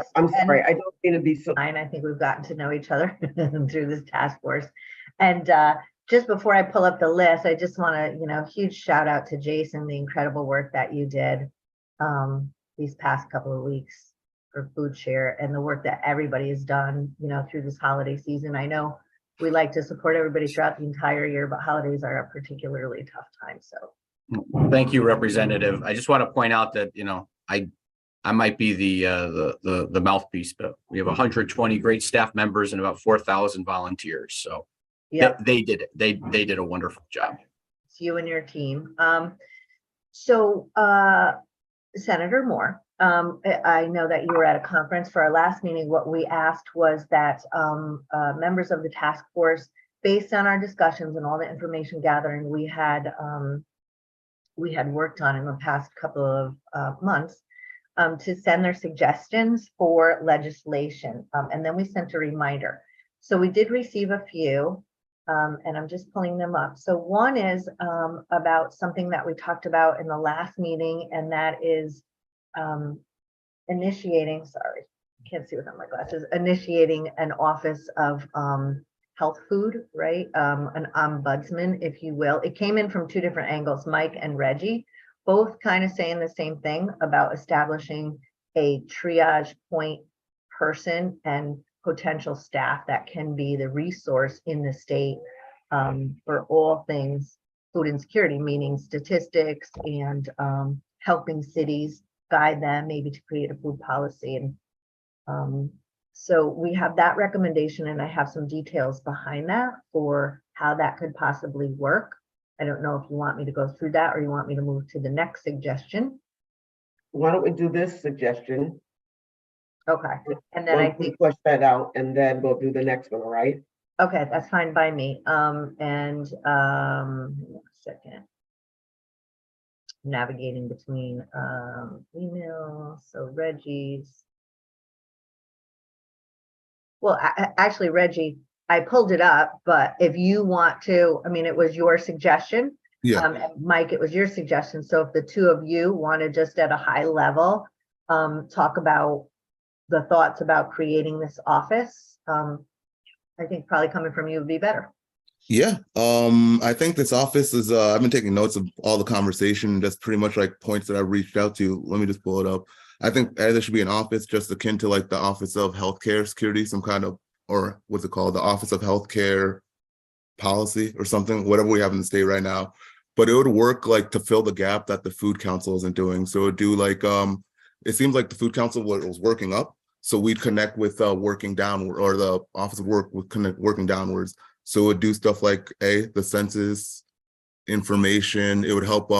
Sure. I'm And sorry. I don't mean to be so. I think we've gotten to know each other through this task force. And just before I pull up the list, I just want to, huge shout out to Jason, the incredible work that you did these past couple of weeks for Food Share, and the work that everybody has done, through this holiday season. I know we like to support everybody throughout the entire year, but holidays are a particularly tough time. So thank you, Representative. I just want to point out that, I might be the mouthpiece, but we have 120 great staff members and about 4,000 volunteers. So yeah, they did it. They did a wonderful job. it's you and your team. Senator Moore, I know that you were at a conference for our last meeting. What we asked was that members of the task force, based on our discussions and all the information gathering we had worked on in the past couple of months, to send their suggestions for legislation. And then we sent a reminder. So we did receive a few, and I'm just pulling them up. So one is about something that we talked about in the last meeting, and that is initiating an office of health food, right? An ombudsman, if you will. It came in from two different angles, Mike and Reggie, both kind of saying the same thing about establishing a triage point person and potential staff that can be the resource in the state for all things food insecurity, meaning statistics and helping cities guide them maybe to create a food policy. And so we have that recommendation, and I have some details behind that for how that could possibly work. I don't know if you want me to go through that or you want me to move to the next suggestion. Why don't we do this suggestion? Okay, and then I think push that out, and then we'll do the next one. All right. okay, that's fine by me. One second. Navigating between emails. So Reggie's. Well, actually, Reggie, I pulled it up, but if you want to, I mean, it was your suggestion. Yeah. Mike, it was your suggestion. So if the two of you want to just at a high level talk about the thoughts about creating this office, I think probably coming from you would be better. Yeah. I think this office is, I've been taking notes of all the conversation. That's pretty much like points that I've reached out to. Let me just pull it up. I think there should be an office just akin to like the Office of Healthcare Security, some kind of, or what's it called? The Office of Healthcare Policy or something, whatever we have in the state right now. But it would work like to fill the gap that the Food Council isn't doing. So it would do like, it seems like the Food Council was working up. So we'd connect with working downward, or the Office of Work would connect working downwards. So it would do stuff like the census information. It would help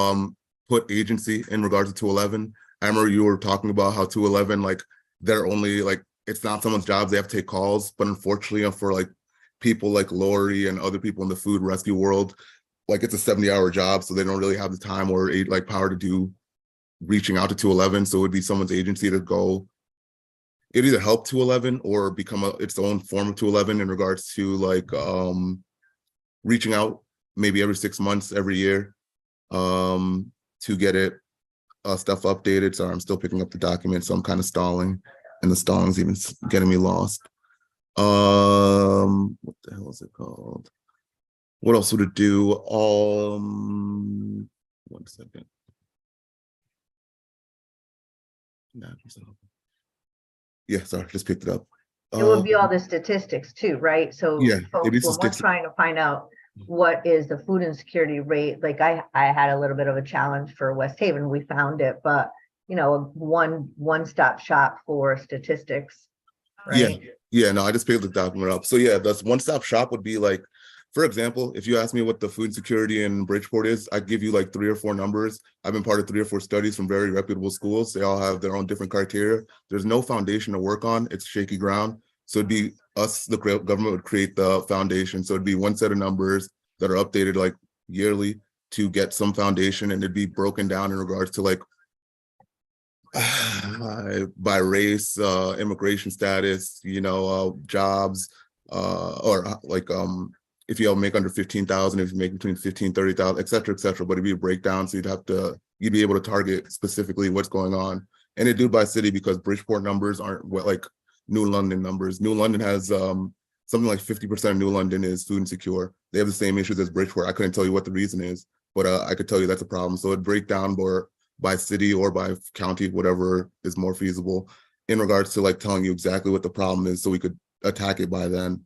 put agency in regards to 211. I remember you were talking about how 211, like they're only like, it's not someone's job, they have to take calls. But unfortunately for like people like Lori and other people in the food rescue world, like it's a 70-hour job. So they don't really have the time or like power to do reaching out to 211. So it would be someone's agency to go. It'd either help 211 or become its own form of 211 in regards to like reaching out maybe every 6 months, every year to get it stuff updated. Sorry, I'm still picking up the document, so I'm kind of stalling, and the stalling's even getting me lost. What the hell is it called? What else would it do? 1 second. Yeah, sorry, just picked it up. It would be all the statistics too, right? So yeah, folks, when we're trying to find out what is the food insecurity rate, like I had a little bit of a challenge for West Haven. We found it, but one-stop shop for statistics. Right? Yeah, no, I just picked the document up. So yeah, that's one-stop shop would be like, for example, if you ask me what the food insecurity in Bridgeport is, I'd give you like 3 or 4 numbers. I've been part of 3 or 4 studies from very reputable schools. They all have their own different criteria. There's no foundation to work on. It's shaky ground. So it'd be us, the government would create the foundation. So it'd be one set of numbers that are updated like yearly to get some foundation, and it'd be broken down in regards to like by race, immigration status, jobs, or like if you make under 15,000, if you make between 15, 30,000, et cetera, but it'd be a breakdown. So you'd be able to target specifically what's going on And they do it by city because Bridgeport numbers aren't what like New London numbers. New London has something like 50% of New London is food insecure. They have the same issues as Bridgeport. I couldn't tell you what the reason is, but I could tell you that's a problem. So it'd break down more by city or by county, whatever is more feasible in regards to like telling you exactly what the problem is so we could attack it by then.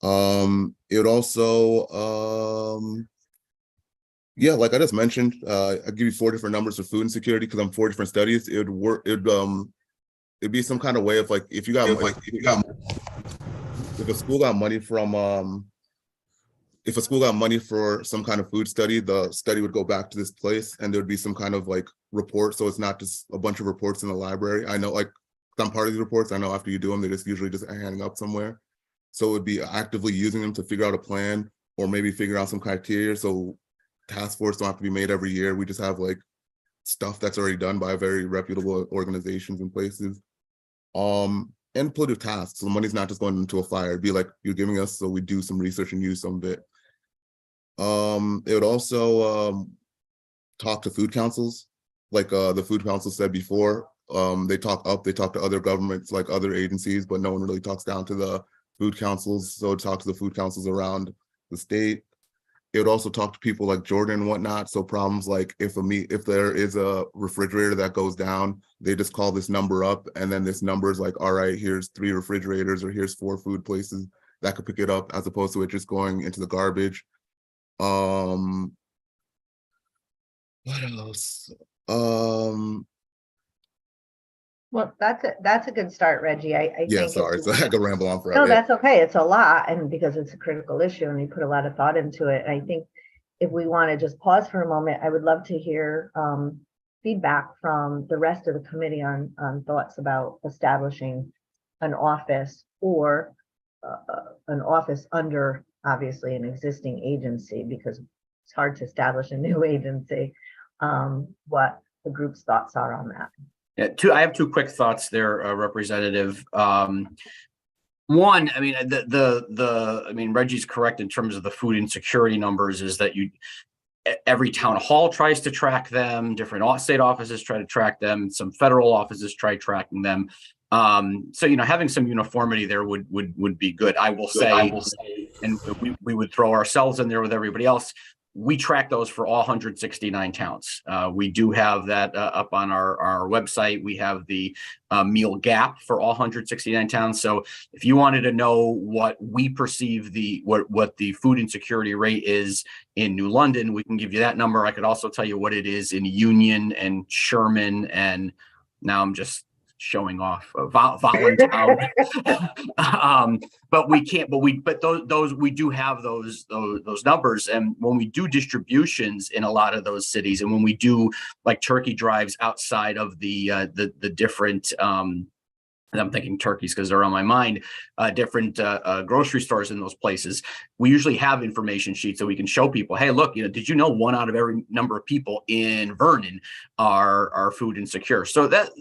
It would also, yeah, like I just mentioned, I give you 4 different numbers for food insecurity because I'm 4 different studies. It would work, it'd be some kind of way of like, if a school got money from, if a school got money for some kind of food study, the study would go back to this place and there would be some kind of like report. So it's not just a bunch of reports in the library. I know like I'm part of these reports. I know after you do them, they're just usually just hanging up somewhere. So it would be actively using them to figure out a plan or maybe figure out some criteria. So task force don't have to be made every year. We just have like stuff that's already done by very reputable organizations and places. And political tasks. So the money's not just going into a flyer. It'd be like you're giving us so we do some research and use some of it. It would also talk to food councils, like the food council said before. They talk to other governments, like other agencies, but no one really talks down to the food councils. So it talks to the food councils around the state. It would also talk to people like Jordan and whatnot. So problems like if there is a refrigerator that goes down, they just call this number up and then this number is like, all right, here's 3 refrigerators or here's 4 food places that could pick it up as opposed to it just going into the garbage. What else? Well, that's a good start, Reggie. I Yeah, think sorry, so I could ramble on no, forever. that's okay. It's a lot, and because it's a critical issue and we put a lot of thought into it. I think if we want to just pause for a moment, I would love to hear feedback from the rest of the committee on thoughts about establishing an office or an office under obviously an existing agency, because it's hard to establish a new agency. What the group's thoughts are on that. Yeah, I have 2 quick thoughts there, Representative. One, I mean, I mean, Reggie's correct in terms of the food insecurity numbers is that every town hall tries to track them, different state offices try to track them, some federal offices try tracking them. So, you know, having some uniformity there would be good. I will say, and we would throw ourselves in there with everybody else. We track those for all 169 towns. We do have that up on our website. We have the meal gap for all 169 towns. So if you wanted to know what we perceive what the food insecurity rate is in New London, we can give you that number. I could also tell you what it is in Union and Sherman, and now I'm just showing off Voluntown. But we can't, but those we do have those numbers. And when we do distributions in a lot of those cities, and when we do like turkey drives outside of the different and I'm thinking turkeys because they're on my mind, different grocery stores in those places, we usually have information sheets that we can show people, hey, look, you know, did you know 1 out of every number of people in Vernon are food insecure? So that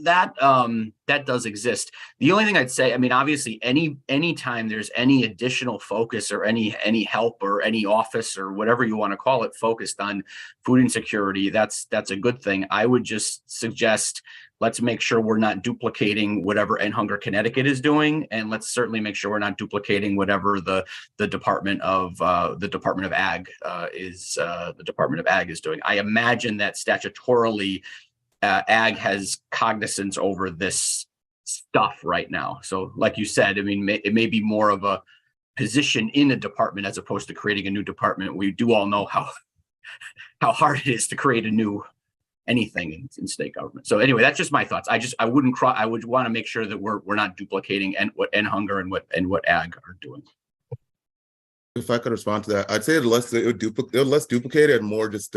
does exist. The only thing I'd say, I mean, obviously anytime there's any additional focus or any help or any office or whatever you want to call it focused on food insecurity, that's a good thing. I would just suggest, let's make sure we're not duplicating whatever End Hunger Connecticut is doing, and let's certainly make sure we're not duplicating whatever the Department of Ag is doing. I imagine that statutorily, Ag has cognizance over this stuff right now. So, like you said, I mean, it may be more of a position in a department as opposed to creating a new department. We do all know how hard it is to create a new anything in state government. So anyway, that's just my thoughts. I would want to make sure that we're not duplicating what End Hunger and what Ag are doing. If I could respond to that, I'd say it would less duplicate and more just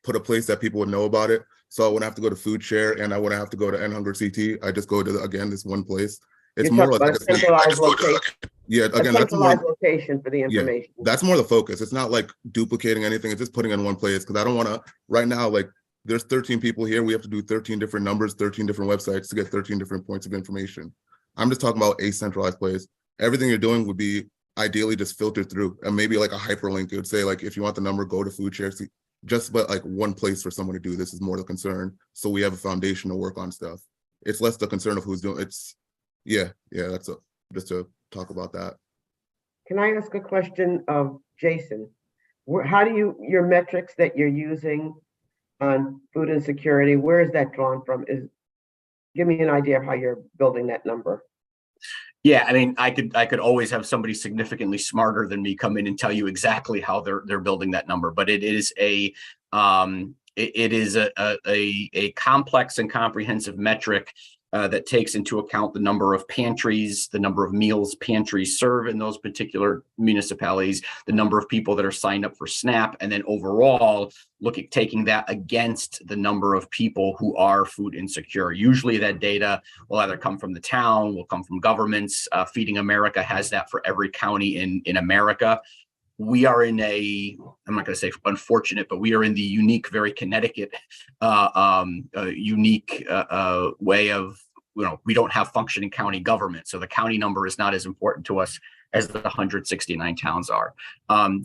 put a place that people would know about it. So I wouldn't have to go to Food Share and I wouldn't have to go to End Hunger CT. I just go to again this one place. It's You're more talking like about a centralized location. Yeah, again, A that's more centralized location for the information. that's more the focus. It's not like duplicating anything. It's just putting it in one place because I don't want to right now, like there's 13 people here. We have to do 13 different numbers, 13 different websites to get 13 different points of information. I'm just talking about a centralized place. Everything you're doing would be ideally just filtered through and maybe like a hyperlink. It would say like, if you want the number, go to Food Share. But like one place for someone to do this is more the concern. So we have a foundation to work on stuff. it's less the concern of who's doing it's. Yeah, that's just to talk about that. Can I ask a question of Jason? How do your metrics that you're using on food insecurity, where is that drawn from? Give me an idea of how you're building that number. Yeah, I mean, I could always have somebody significantly smarter than me come in and tell you exactly how they're building that number, but it is a complex and comprehensive metric that takes into account the number of pantries, the number of meals pantries serve in those particular municipalities, the number of people that are signed up for SNAP, and then overall taking that against the number of people who are food insecure. Usually that data will either come from the town, will come from governments. Feeding America has that for every county in America. We are in I'm not going to say unfortunate, but we are in the unique, very Connecticut, unique way of, we don't have functioning county government. So the county number is not as important to us as the 169 towns are.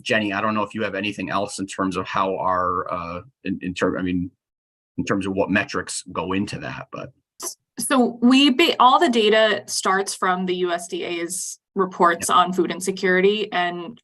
Jenny, I don't know if you have anything else in terms of how in terms of what metrics go into that, but. So all the data starts from the USDA's reports on food insecurity, and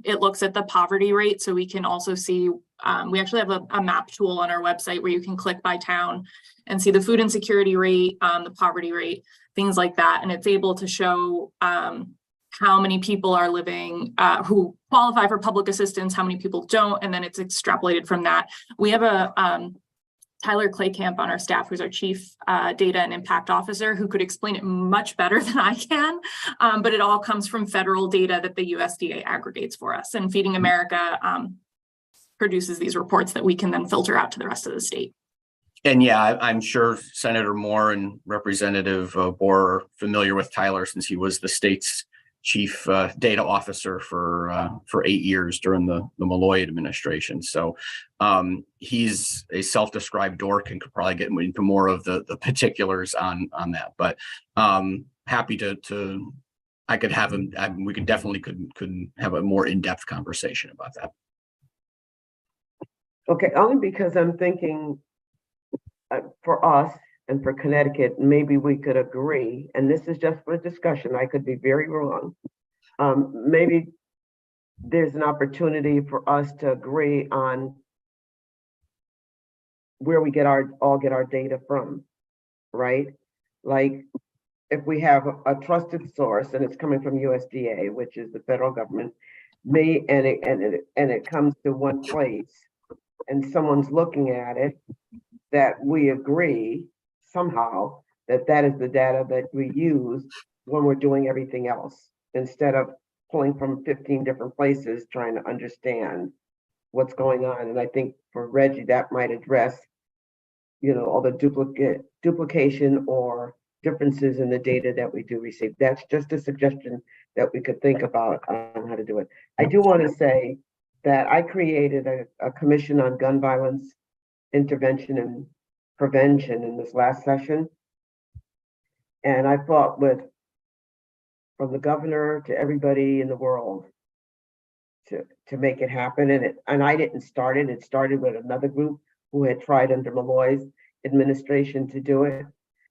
it looks at the poverty rate. So we can also see, we actually have a map tool on our website where you can click by town and see the food insecurity rate, the poverty rate, things like that. And it's able to show how many people are living who qualify for public assistance, how many people don't, and then it's extrapolated from that. We have a Tyler Claycamp on our staff, who's our chief data and impact officer, who could explain it much better than I can. But it all comes from federal data that the USDA aggregates for us, and Feeding America produces these reports that we can then filter out to the rest of the state. And yeah, I'm sure Senator Moore and Representative Bohr are familiar with Tyler, since he was the state's chief data officer for 8 years during the Malloy administration. So he's a self-described dork and could probably get into more of the particulars on that. But happy to I could have him. We could definitely could have a more in-depth conversation about that. Okay, only because I'm thinking for us and for Connecticut, maybe we could agree, and this is just for discussion, I could be very wrong. Maybe there's an opportunity for us to agree on where we all get our data from, right? Like if we have a trusted source and it's coming from USDA, which is the federal government, and it comes to one place and someone's looking at it, that we agree somehow that is the data that we use when we're doing everything else, instead of pulling from 15 different places trying to understand what's going on. And I think for Reggie, that might address, all the duplication or differences in the data that we do receive. That's just a suggestion that we could think about on how to do it. I do want to say that I created a commission on gun violence intervention and prevention in this last session. And I fought from the governor to everybody in the world to make it happen. And I didn't start it. It started with another group who had tried under Malloy's administration to do it,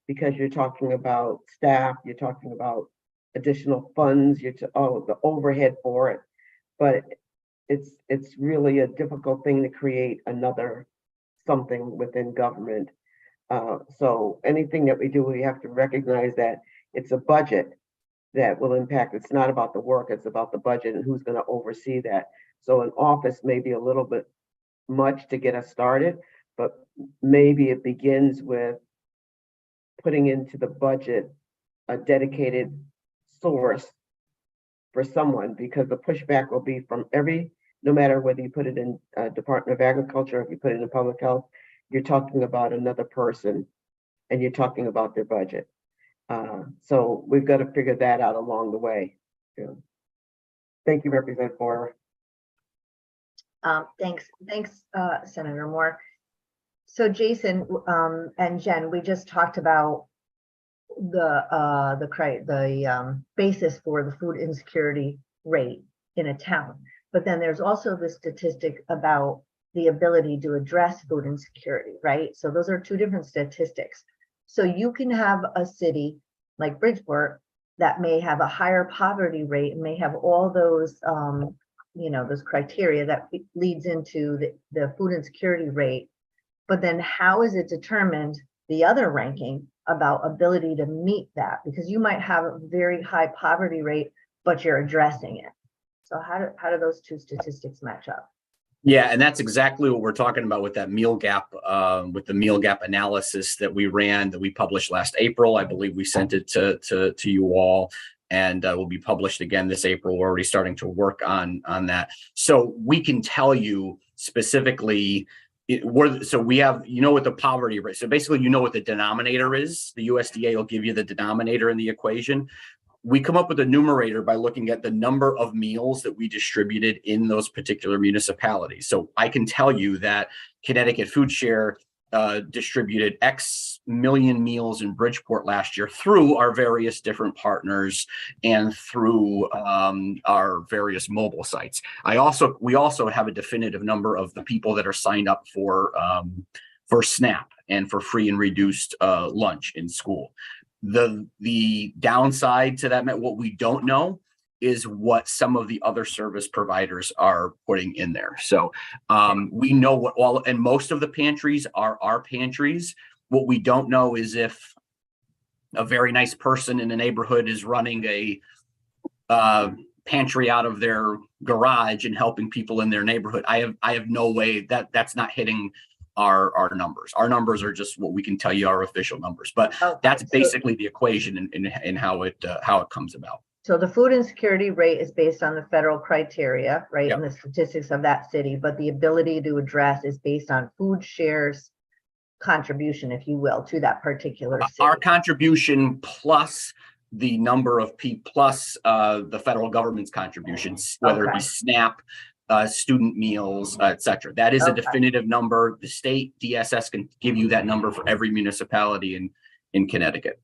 because you're talking about staff, you're talking about additional funds, the overhead for it. But it's really a difficult thing to create another something within government. So anything that we do, we have to recognize that it's a budget that will impact. It's not about the work, it's about the budget and who's going to oversee that. So an office may be a little bit much to get us started, but maybe it begins with putting into the budget a dedicated source for someone, because the pushback will be from no matter whether you put it in Department of Agriculture, if you put it in public health, you're talking about another person and you're talking about their budget. So we've got to figure that out along the way. Yeah. Thank you, Representative Bohr. Thanks, Senator Moore. So Jason and Jen, we just talked about the basis for the food insecurity rate in a town, but then there's also the statistic about the ability to address food insecurity, right? So those are two different statistics. So you can have a city like Bridgeport that may have a higher poverty rate and may have all those, those criteria that leads into the food insecurity rate. But then how is it determined, the other ranking, about ability to meet that? Because you might have a very high poverty rate, but you're addressing it. So how do those two statistics match up? Yeah, and that's exactly what we're talking about with that meal gap, with the meal gap analysis that we ran, that we published last April. I believe we sent it to you all, and will be published again this April. We're already starting to work on that. So we can tell you specifically, so we have, what the poverty rate. So basically, what the denominator is. The USDA will give you the denominator in the equation. We come up with a numerator by looking at the number of meals that we distributed in those particular municipalities. So I can tell you that Connecticut Food Share distributed X million meals in Bridgeport last year through our various different partners and through our various mobile sites. We also have a definitive number of the people that are signed up for SNAP and for free and reduced lunch in school. The downside to that, what we don't know is what some of the other service providers are putting in there. So we know what and most of the pantries are our pantries. What we don't know is if a very nice person in a neighborhood is running a pantry out of their garage and helping people in their neighborhood. I have no way that's not hitting our numbers. Our numbers are just what we can tell you, our official numbers, but that's basically the equation in how it comes about. So the food insecurity rate is based on the federal criteria, right? Yep. And the statistics of that city, but the ability to address is based on Food Share's contribution, if you will, to that particular city. Our contribution plus the number of plus the federal government's contributions, whether it be SNAP, student meals, etc. That is a definitive number. The state DSS can give you that number for every municipality in Connecticut.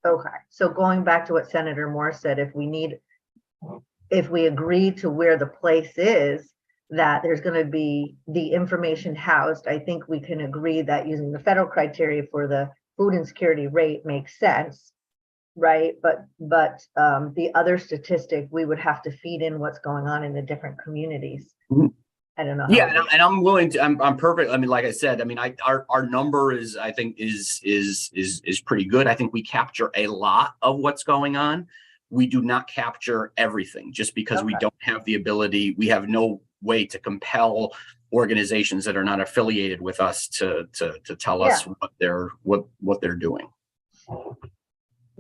Okay, so going back to what Senator Moore said, if we agree to where the place is, that there's going to be the information housed, I think we can agree that using the federal criteria for the food insecurity rate makes sense, right? But the other statistic, we would have to feed in what's going on in the different communities. Mm-hmm. I don't know. Yeah, and I'm willing to. I'm perfect. I mean, like I said, I mean, our number is, I think, is pretty good. I think we capture a lot of what's going on. We do not capture everything just because we don't have the ability. We have no way to compel organizations that are not affiliated with us to tell us what they're doing.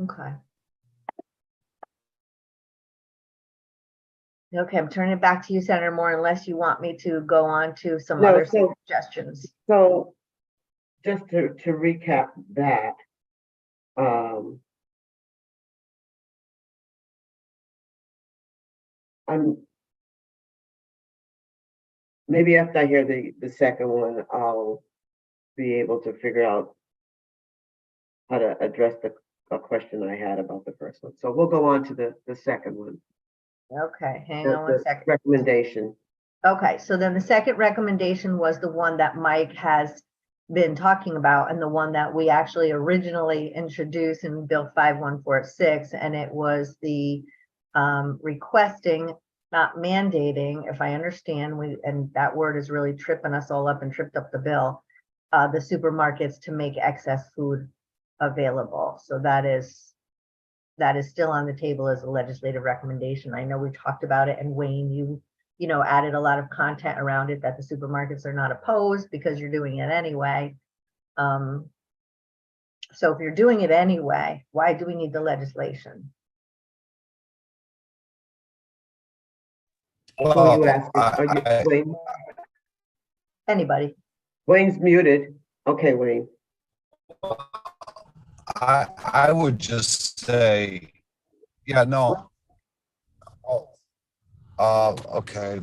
Okay. Okay, I'm turning it back to you, Senator Moore, unless you want me to go on to some other suggestions. So just to recap that, maybe after I hear the second one, I'll be able to figure out how to address a question I had about the first one. So we'll go on to the second one. Okay, hang on one second. Recommendation. Okay, so then the second recommendation was the one that Mike has been talking about, and the one that we actually originally introduced in Bill 5146, and it was the requesting, not mandating, if I understand, and that word is really tripping us all up and tripped up the bill, the supermarkets to make excess food available. So that is still on the table as a legislative recommendation. I know we talked about it, and Wayne, you added a lot of content around it, that the supermarkets are not opposed because you're doing it anyway. So if you're doing it anyway, why do we need the legislation? Who are you asking? Are you Wayne? Anybody? Wayne's muted. Okay, Wayne. I would just say, yeah, no. Okay,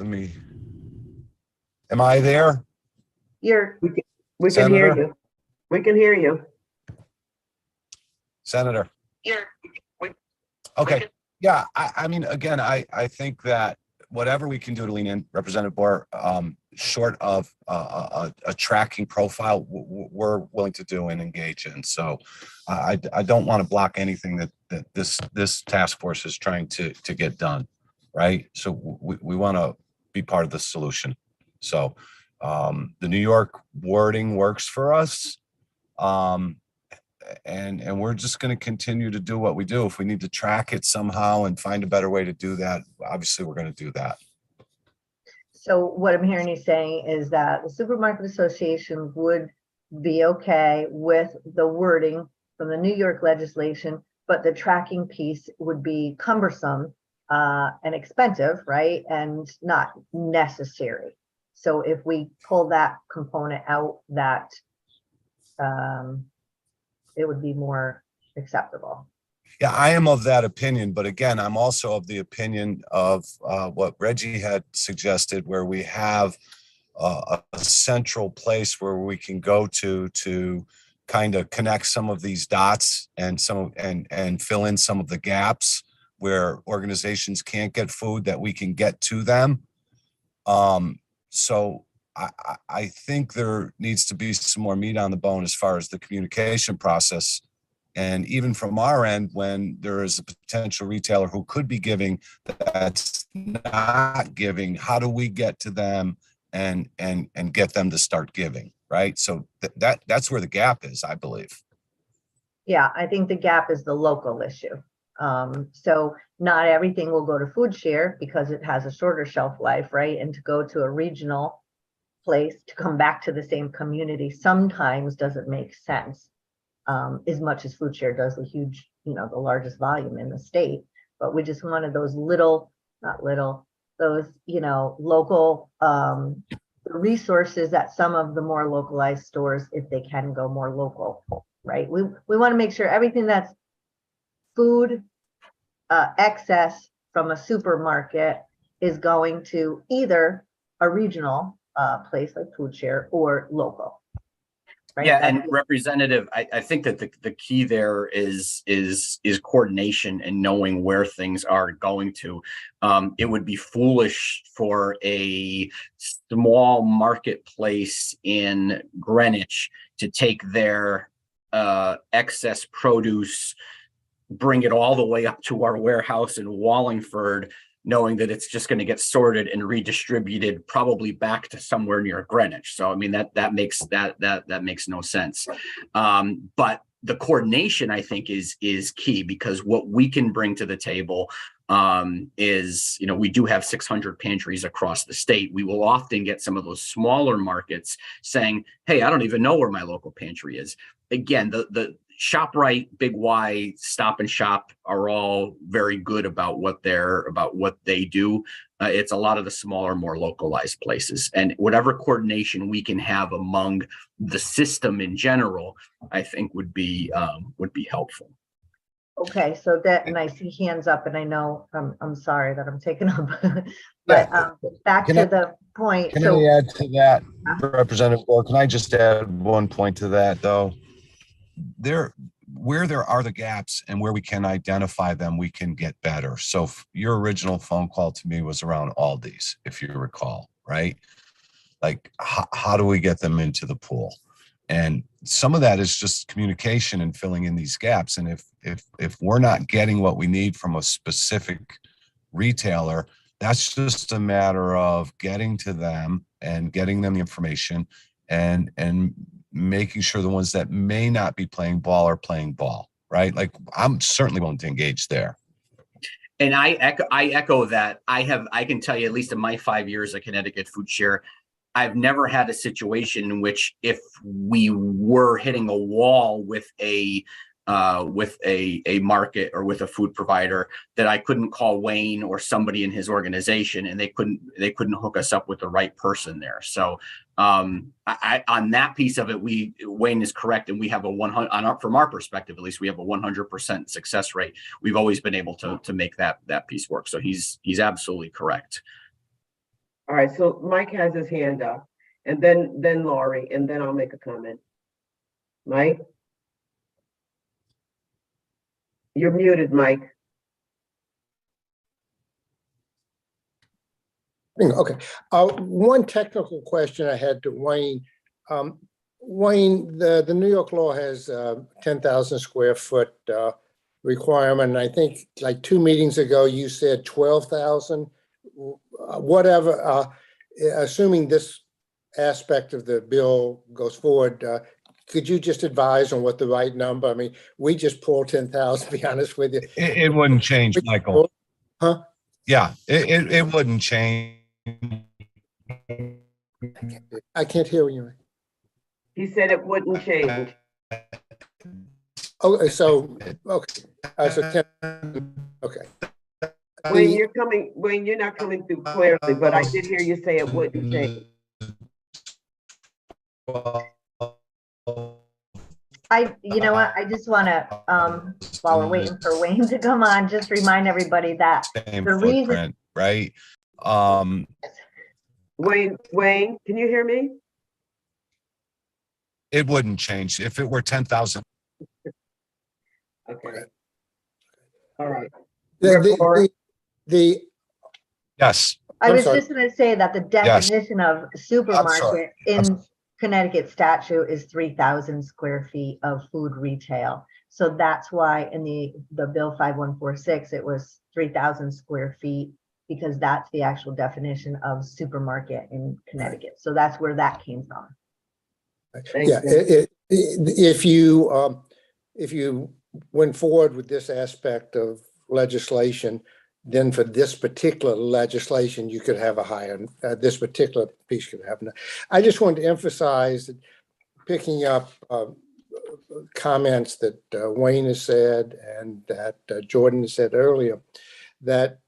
am I there? We can hear you. We can hear you. Senator. Okay. Yeah, I mean, again, I think that whatever we can do to lean in, Representative Boer, short of a tracking profile, we're willing to do and engage in. So I don't want to block anything that this task force is trying to get done, right? So we want to be part of the solution. So the New York wording works for us. And we're just going to continue to do what we do. If we need to track it somehow and find a better way to do that, obviously we're going to do that. So what I'm hearing you saying is that the Supermarket Association would be okay with the wording from the New York legislation, but the tracking piece would be cumbersome and expensive, right? And not necessary. So if we pull that component out, that it would be more acceptable. Yeah, I am of that opinion, but again, I'm also of the opinion of what Reggie had suggested, where we have a central place where we can go to kind of connect some of these dots and fill in some of the gaps where organizations can't get food, that we can get to them. So I think there needs to be some more meat on the bone as far as the communication process. And even from our end, when there is a potential retailer who could be giving that's not giving, how do we get to them and get them to start giving, right? So that's where the gap is, I believe. Yeah, I think the gap is the local issue. So not everything will go to food share because it has a shorter shelf life, right? And to go to a regional place to come back to the same community sometimes doesn't make sense. As much as food share does the huge, the largest volume in the state, but we just wanted those local resources at some of the more localized stores, if they can go more local, right? We want to make sure everything that's food excess from a supermarket is going to either a regional place like food share or local. Right? Yeah, and Representative, I think that the key there is coordination and knowing where things are going to. It would be foolish for a small marketplace in Greenwich to take their excess produce, bring it all the way up to our warehouse in Wallingford, knowing that it's just going to get sorted and redistributed probably back to somewhere near Greenwich. So I mean that makes no sense. But the coordination, I think, is key, because what we can bring to the table is, we do have 600 pantries across the state. We will often get some of those smaller markets saying, hey, I don't even know where my local pantry is. Again, the ShopRite, Big Y, Stop and Shop are all very good about what they do. It's a lot of the smaller, more localized places, and whatever coordination we can have among the system in general, I think would be helpful. Okay, so that, and I see hands up, and I know I'm sorry that I'm taking up, but back to the point. Can I add to that, Representative Gore? Can I just add one point to that, though? Where there are the gaps and where we can identify them, we can get better. So your original phone call to me was around Aldi's, if you recall, right? Like, how do we get them into the pool? And some of that is just communication and filling in these gaps. And if we're not getting what we need from a specific retailer, that's just a matter of getting to them and getting them the information and making sure the ones that may not be playing ball are playing ball, right? Like, I'm certainly willing to engage there. And I echo that. I can tell you, at least in my 5 years at Connecticut Food Share, I've never had a situation in which, if we were hitting a wall with a market or with a food provider, that I couldn't call Wayne or somebody in his organization and they couldn't hook us up with the right person there. So on that piece of it, Wayne is correct, and we have from our perspective at least, we have a 100% success rate. We've always been able to make that piece work. So he's absolutely correct. All right, so Mike has his hand up, and then Laurie, and then I'll make a comment. Mike? You're muted, Mike. Okay. One technical question I had to Wayne. Wayne, the New York law has 10,000 square foot requirement. And I think like 2 meetings ago, you said 12,000, whatever. Assuming this aspect of the bill goes forward, could you just advise on what the right number? I mean, we just pulled 10,000, to be honest with you. It wouldn't change, Michael. Huh? Yeah, it wouldn't change. I can't hear you. He said it wouldn't change. Okay, so, okay. So 10, okay. Wayne, you're not coming through clearly, but I did hear you say it wouldn't change. You know what, I just wanna, while we're waiting for Wayne to come on, just remind everybody that Same the reason, footprint, right? Wayne, can you hear me? It wouldn't change if it were 10,000. Okay. All right. The Yes, I I'm was sorry. just gonna say that the definition of supermarket in Connecticut statute is 3,000 square feet of food retail. So that's why in the bill 5146, it was 3,000 square feet, because that's the actual definition of supermarket in Connecticut. So that's where that came from. Yeah, if you went forward with this aspect of legislation, then for this particular legislation, you could have a higher, this particular piece could have. I just wanted to emphasize that, picking up comments that Wayne has said and that Jordan said earlier, that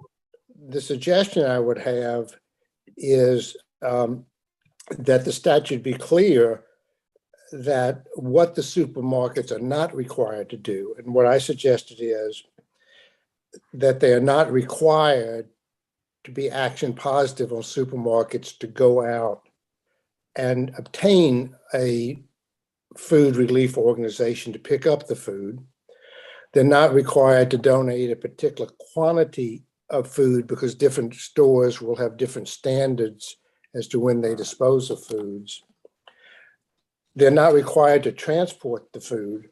the suggestion I would have is that the statute be clear that what the supermarkets are not required to do. And what I suggested is that they are not required to be action positive on supermarkets to go out and obtain a food relief organization to pick up the food. They're not required to donate a particular quantity of food, because different stores will have different standards as to when they dispose of foods. They're not required to transport the food,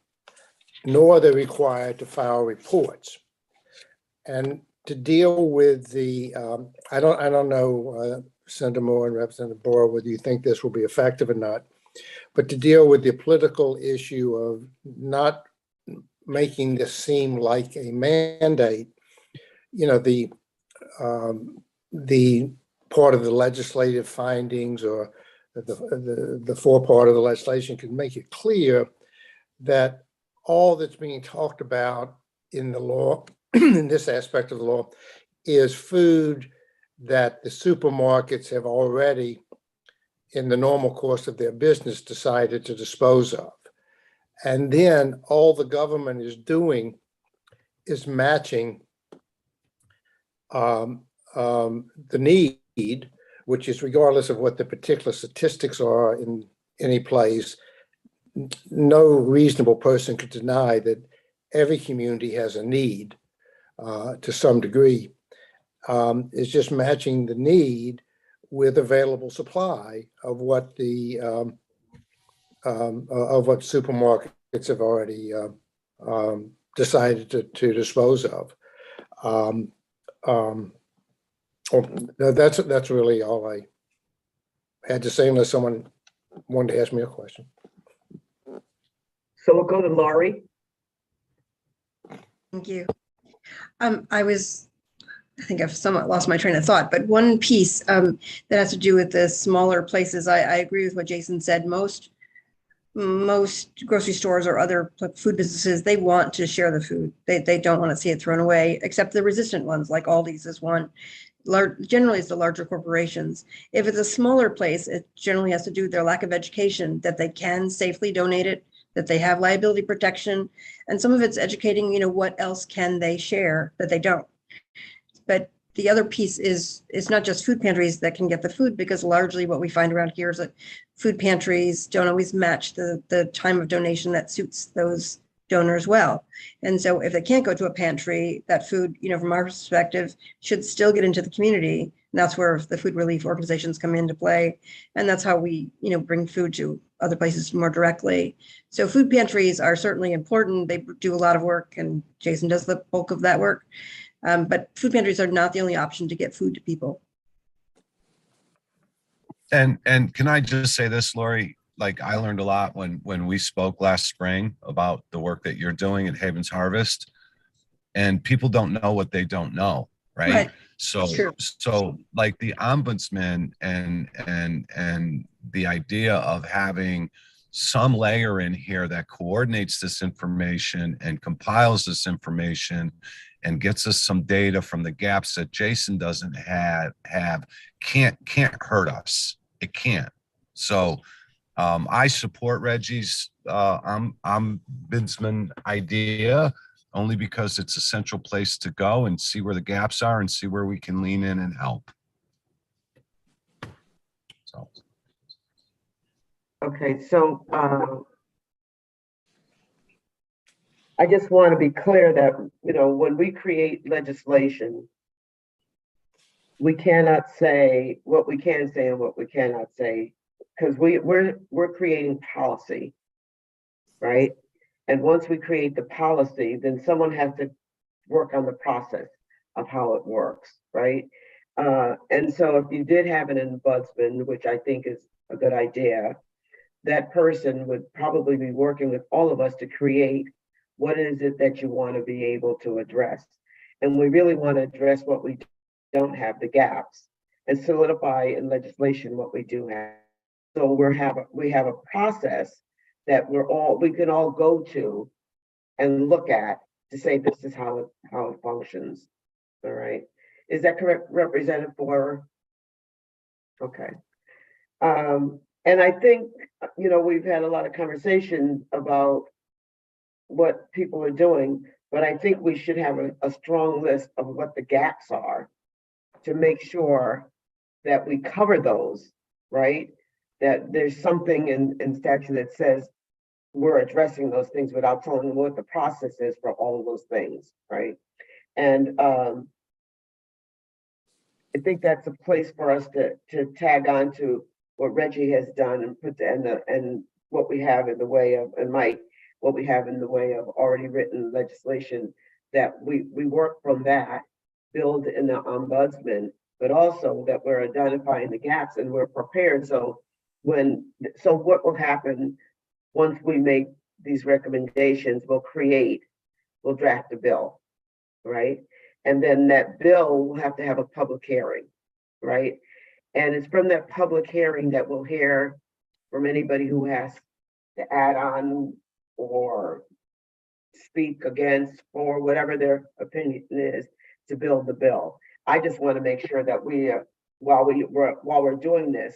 nor are they required to file reports. And to deal with the, I don't know, Senator Moore and Representative Bora, whether you think this will be effective or not, but to deal with the political issue of not making this seem like a mandate, you know, the part of the legislative findings or the forepart of the legislation can make it clear that all that's being talked about in the law, in this aspect of the law, is food that the supermarkets have already, in the normal course of their business, decided to dispose of. And then all the government is doing is matching the need, which is regardless of what the particular statistics are in any place. No reasonable person could deny that every community has a need to some degree. It's just matching the need with available supply of what the of what supermarkets have already decided to dispose of. That's really all I had to say, unless someone wanted to ask me a question. So we'll go to Laurie. Thank you. I think I've somewhat lost my train of thought, but one piece that has to do with the smaller places, I agree with what Jason said. Most grocery stores or other food businesses, they want to share the food. They don't want to see it thrown away, except the resistant ones, like Aldi's is one. Generally, it's the larger corporations. If it's a smaller place, it generally has to do with their lack of education, that they can safely donate it, that they have liability protection. And some of it's educating, what else can they share that they don't. But the other piece is, it's not just food pantries that can get the food, because largely what we find around here is that food pantries don't always match the time of donation that suits those donors well. And so if they can't go to a pantry, that food, from our perspective, should still get into the community And that's where the food relief organizations come into play. And that's how we, bring food to other places more directly. So food pantries are certainly important. They do a lot of work, and Jason does the bulk of that work. But food pantries are not the only option to get food to people. And can I just say this, Lori? Like, I learned a lot when we spoke last spring about the work that you're doing at Havens Harvest, and people don't know what they don't know, right? Right. So True. so like the ombudsman and the idea of having some layer in here that coordinates this information and compiles this information and gets us some data from the gaps that Jason doesn't have can't hurt us. It can't. So I support Reggie's ombudsman idea, only because it's a central place to go and see where the gaps are and see where we can lean in and help. So. Okay, so I just want to be clear that, when we create legislation, we cannot say what we can say and what we cannot say, because we're creating policy, right? And once we create the policy, then someone has to work on the process of how it works, right? And so if you did have an ombudsman, which I think is a good idea, that person would probably be working with all of us to create what is it that you want to be able to address. And we really want to address what we don't have, the gaps, and solidify in legislation what we do have. So we have a process that we can all go to and look at to say this is how it functions. All right. Is that correct, Representative Borer? Okay. And I think, we've had a lot of conversation about what people are doing, but I think we should have a strong list of what the gaps are to make sure that we cover those, right? That there's something in statute that says we're addressing those things without telling them what the process is for all of those things, right? And I think that's a place for us to tag on to what Reggie has done and put and what we have in the way of, and Mike, what we have in the way of already written legislation, that we work from that, build in the ombudsman, but also that we're identifying the gaps and we're prepared. So what will happen once we make these recommendations? We'll draft a bill, right? And then that bill will have to have a public hearing, right? And it's from that public hearing that we'll hear from anybody who has to add on or speak against or whatever their opinion is to build the bill. I just want to make sure that while we're doing this,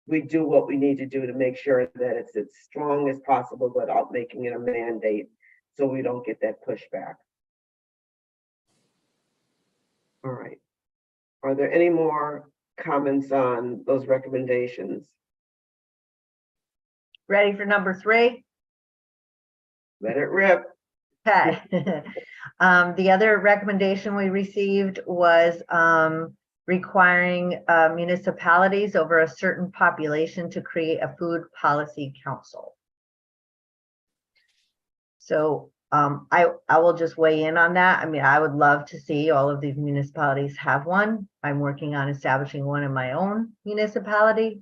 we do what we need to do to make sure that it's as strong as possible without making it a mandate, so we don't get that pushback. All right. Are there any more comments on those recommendations? Ready for number 3? Let it rip. Okay. The other recommendation we received was requiring municipalities over a certain population to create a food policy council. So I will just weigh in on that. I mean, I would love to see all of these municipalities have one. I'm working on establishing one in my own municipality,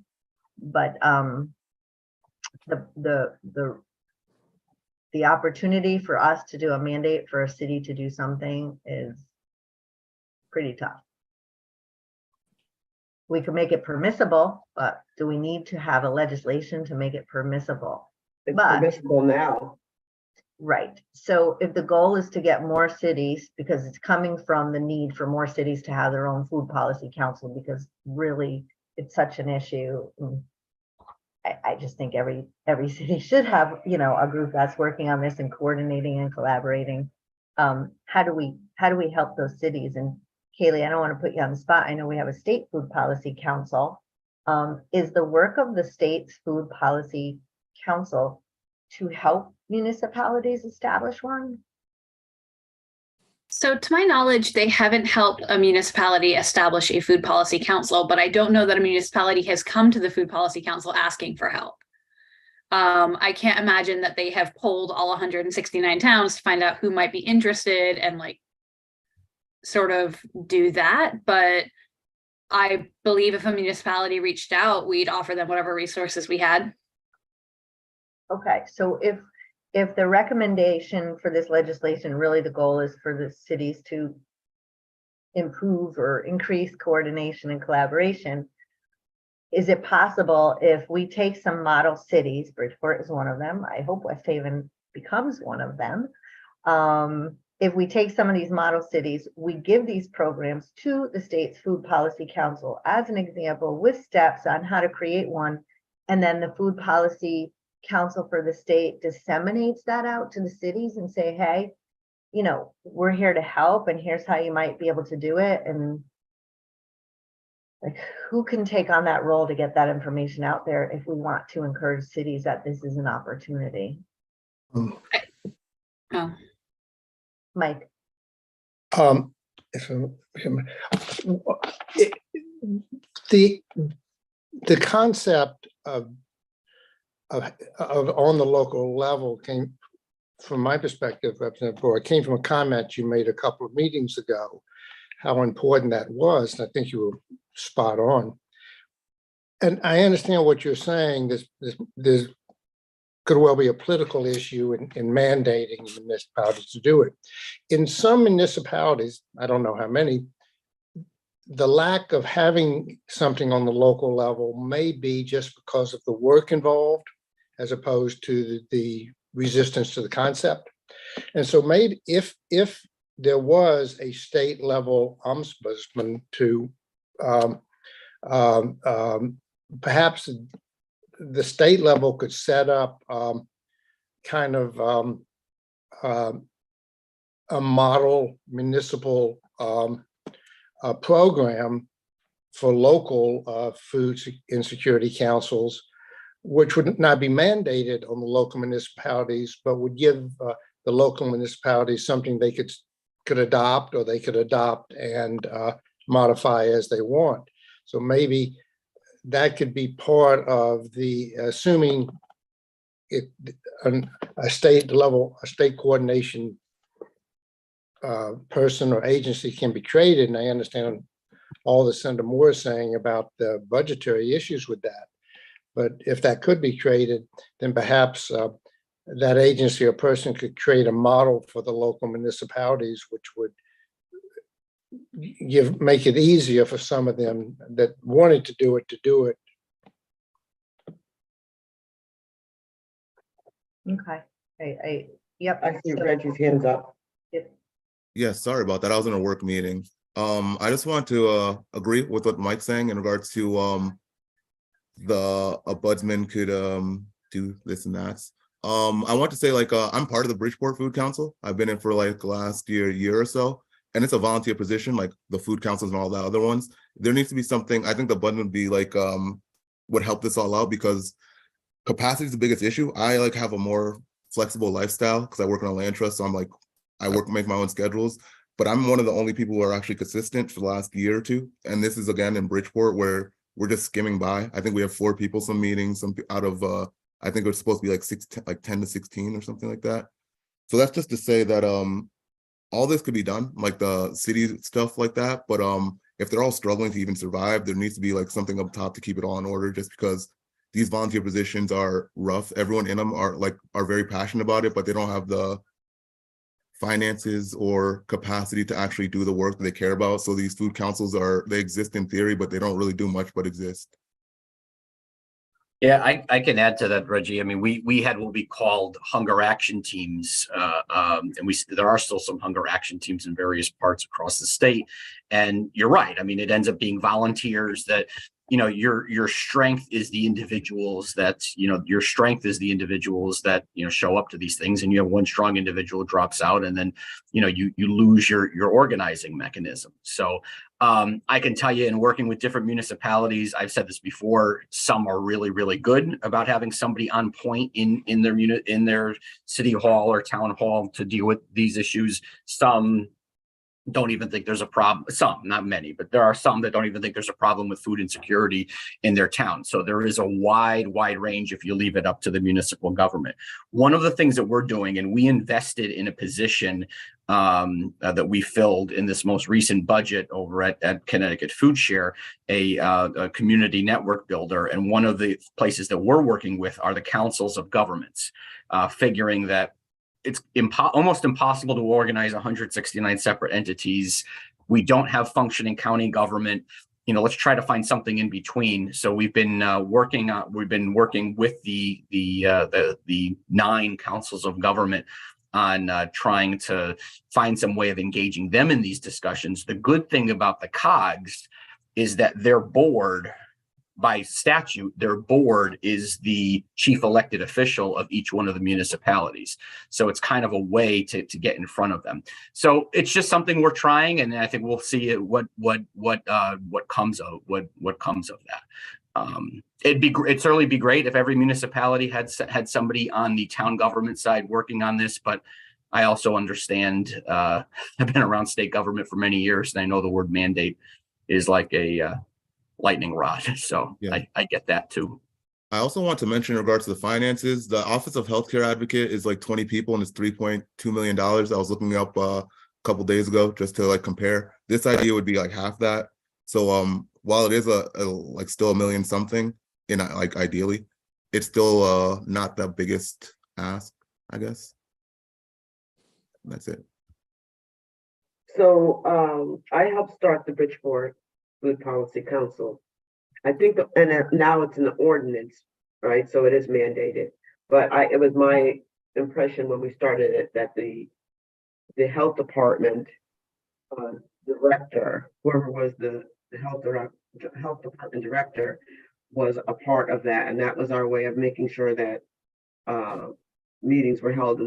but the opportunity for us to do a mandate for a city to do something is pretty tough. We could make it permissible, but do we need to have a legislation to make it permissible? It's permissible now. Right. So if the goal is to get more cities, because it's coming from the need for more cities to have their own food policy council, because really it's such an issue. I just think every city should have, a group that's working on this and coordinating and collaborating. How do we help those cities? And Kaylee, I don't want to put you on the spot. I know we have a state food policy council. Is the work of the state's food policy council to help municipalities establish one? So to my knowledge, they haven't helped a municipality establish a food policy council, but I don't know that a municipality has come to the food policy council asking for help. I can't imagine that they have polled all 169 towns to find out who might be interested and like sort of do that. But I believe if a municipality reached out, we'd offer them whatever resources we had. Okay, so if the recommendation for this legislation, really the goal is for the cities to improve or increase coordination and collaboration, is it possible if we take some model cities, Bridgeport is one of them, I hope West Haven becomes one of them. If we take some of these model cities, we give these programs to the state's Food Policy Council as an example with steps on how to create one, and then the Food Policy Council for the state disseminates that out to the cities and say, hey, you know, we're here to help and here's how you might be able to do it. And like, who can take on that role to get that information out there if we want to encourage cities that this is an opportunity? Oh, Mike. The concept of on the local level came, from my perspective, Representative Brewer, came from a comment you made a couple of meetings ago, how important that was. And I think you were spot on. And I understand what you're saying. There's could well be a political issue in mandating municipalities to do it. In some municipalities, I don't know how many, the lack of having something on the local level may be just because of the work involved, as opposed to the resistance to the concept. And so maybe if there was a state level ombudsman to perhaps the state level could set up kind of a model municipal program for local food insecurity councils, which would not be mandated on the local municipalities, but would give the local municipalities something they could adopt, or they could adopt and modify as they want. So maybe that could be part of the, assuming a state level, a state coordination person or agency can be created. And I understand all that Senator Moore is saying about the budgetary issues with that. But if that could be created, then perhaps that agency or person could create a model for the local municipalities, which would make it easier for some of them that wanted to do it. Okay. Yep. I see Reggie's hands up. Yeah, sorry about that. I was in a work meeting. I just want to agree with what Mike's saying in regards to the ombudsman could do this and that. I want to say, like, I'm part of the Bridgeport Food Council. I've been in for like the last year or so, and it's a volunteer position, like the food councils and all the other ones. There needs to be something. I think the ombudsman would be like would help this all out, because capacity is the biggest issue. I like have a more flexible lifestyle because I work in a land trust, so I'm like make my own schedules. But I'm one of the only people who are actually consistent for the last year or two, and this is again in Bridgeport where we're just skimming by. I think we have 4 people, some meetings, some out of I think it's supposed to be like 10 to 16 or something like that. So that's just to say that all this could be done, like the city stuff like that. But if they're all struggling to even survive, there needs to be like something up top to keep it all in order, just because these volunteer positions are rough. Everyone in them are very passionate about it, but they don't have the finances or capacity to actually do the work that they care about. So these food councils they exist in theory, but they don't really do much but exist. Yeah, I can add to that, Reggie. I mean, we had what we called hunger action teams, and there are still some hunger action teams in various parts across the state. And you're right. I mean, it ends up being volunteers that, you know, your strength is the individuals that, you know, your strength is the individuals that, you know, show up to these things, and you have one strong individual drops out, and then, you know, you lose your organizing mechanism. So I can tell you, in working with different municipalities, I've said this before, some are really, really good about having somebody on point in their unit, in their city hall or town hall to deal with these issues. Some don't even think there's a problem. Some, not many, but there are some that don't even think there's a problem with food insecurity in their town. So there is a wide range if you leave it up to the municipal government. One of the things that we're doing, and we invested in a position that we filled in this most recent budget over at Connecticut Food Share, a community network builder. And one of the places that we're working with are the councils of governments, figuring that it's almost impossible to organize 169 separate entities. We don't have functioning county government. You know, let's try to find something in between. So we've been working with the 9 councils of government on trying to find some way of engaging them in these discussions. The good thing about the COGS is that their board, by statute, their board is the chief elected official of each one of the municipalities. So it's kind of a way to get in front of them. So it's just something we're trying, and I think we'll see what comes of that. It'd certainly be great if every municipality had somebody on the town government side working on this, but I also understand, I've been around state government for many years, and I know the word mandate is like a lightning rod. So Yeah. I get that too. I also want to mention in regards to the finances, the Office of Healthcare Advocate is like 20 people and it's $3.2 million. I was looking up a couple days ago just to like compare. This idea would be like half that. So while it is like still $1 million something, in like ideally, it's still not the biggest ask, I guess. That's it. So I helped start the Bridgeport Food Policy Council. I think, and now it's an ordinance, right? So it is mandated. But it was my impression when we started it that the health department director, whoever was the health department director, was a part of that, and that was our way of making sure that meetings were held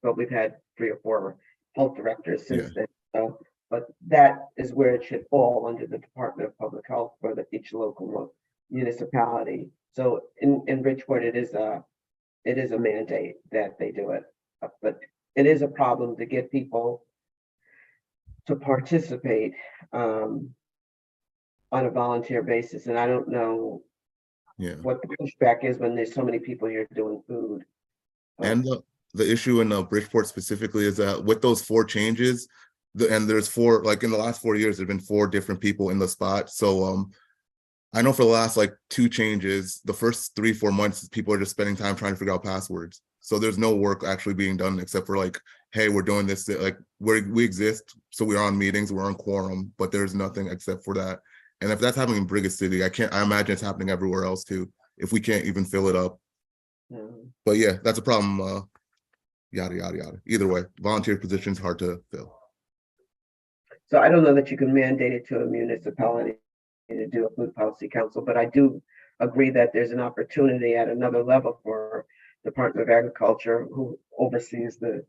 but we've had 3 or 4 health directors since then. So, but that is where it should fall under the Department of Public Health for each local municipality. So in Bridgeport, it is a mandate that they do it, but it is a problem to get people to participate on a volunteer basis. And I don't know what the pushback is when there's so many people here doing food. And the issue in Bridgeport specifically is that with those 4 changes, and there's 4, like in the last 4 years, there've been 4 different people in the spot. So I know for the last like 2 changes, the first 3-4 months, people are just spending time trying to figure out passwords. So there's no work actually being done except for like, hey, we're doing this, like we exist. So we're on meetings, we're on quorum, but there's nothing except for that. And if that's happening in Brigham City, I imagine it's happening everywhere else too, if we can't even fill it up. But yeah, that's a problem. Yada, yada, yada. Either way, volunteer positions hard to fill. So I don't know that you can mandate it to a municipality to do a food policy council, but I do agree that there's an opportunity at another level for Department of Agriculture, who oversees the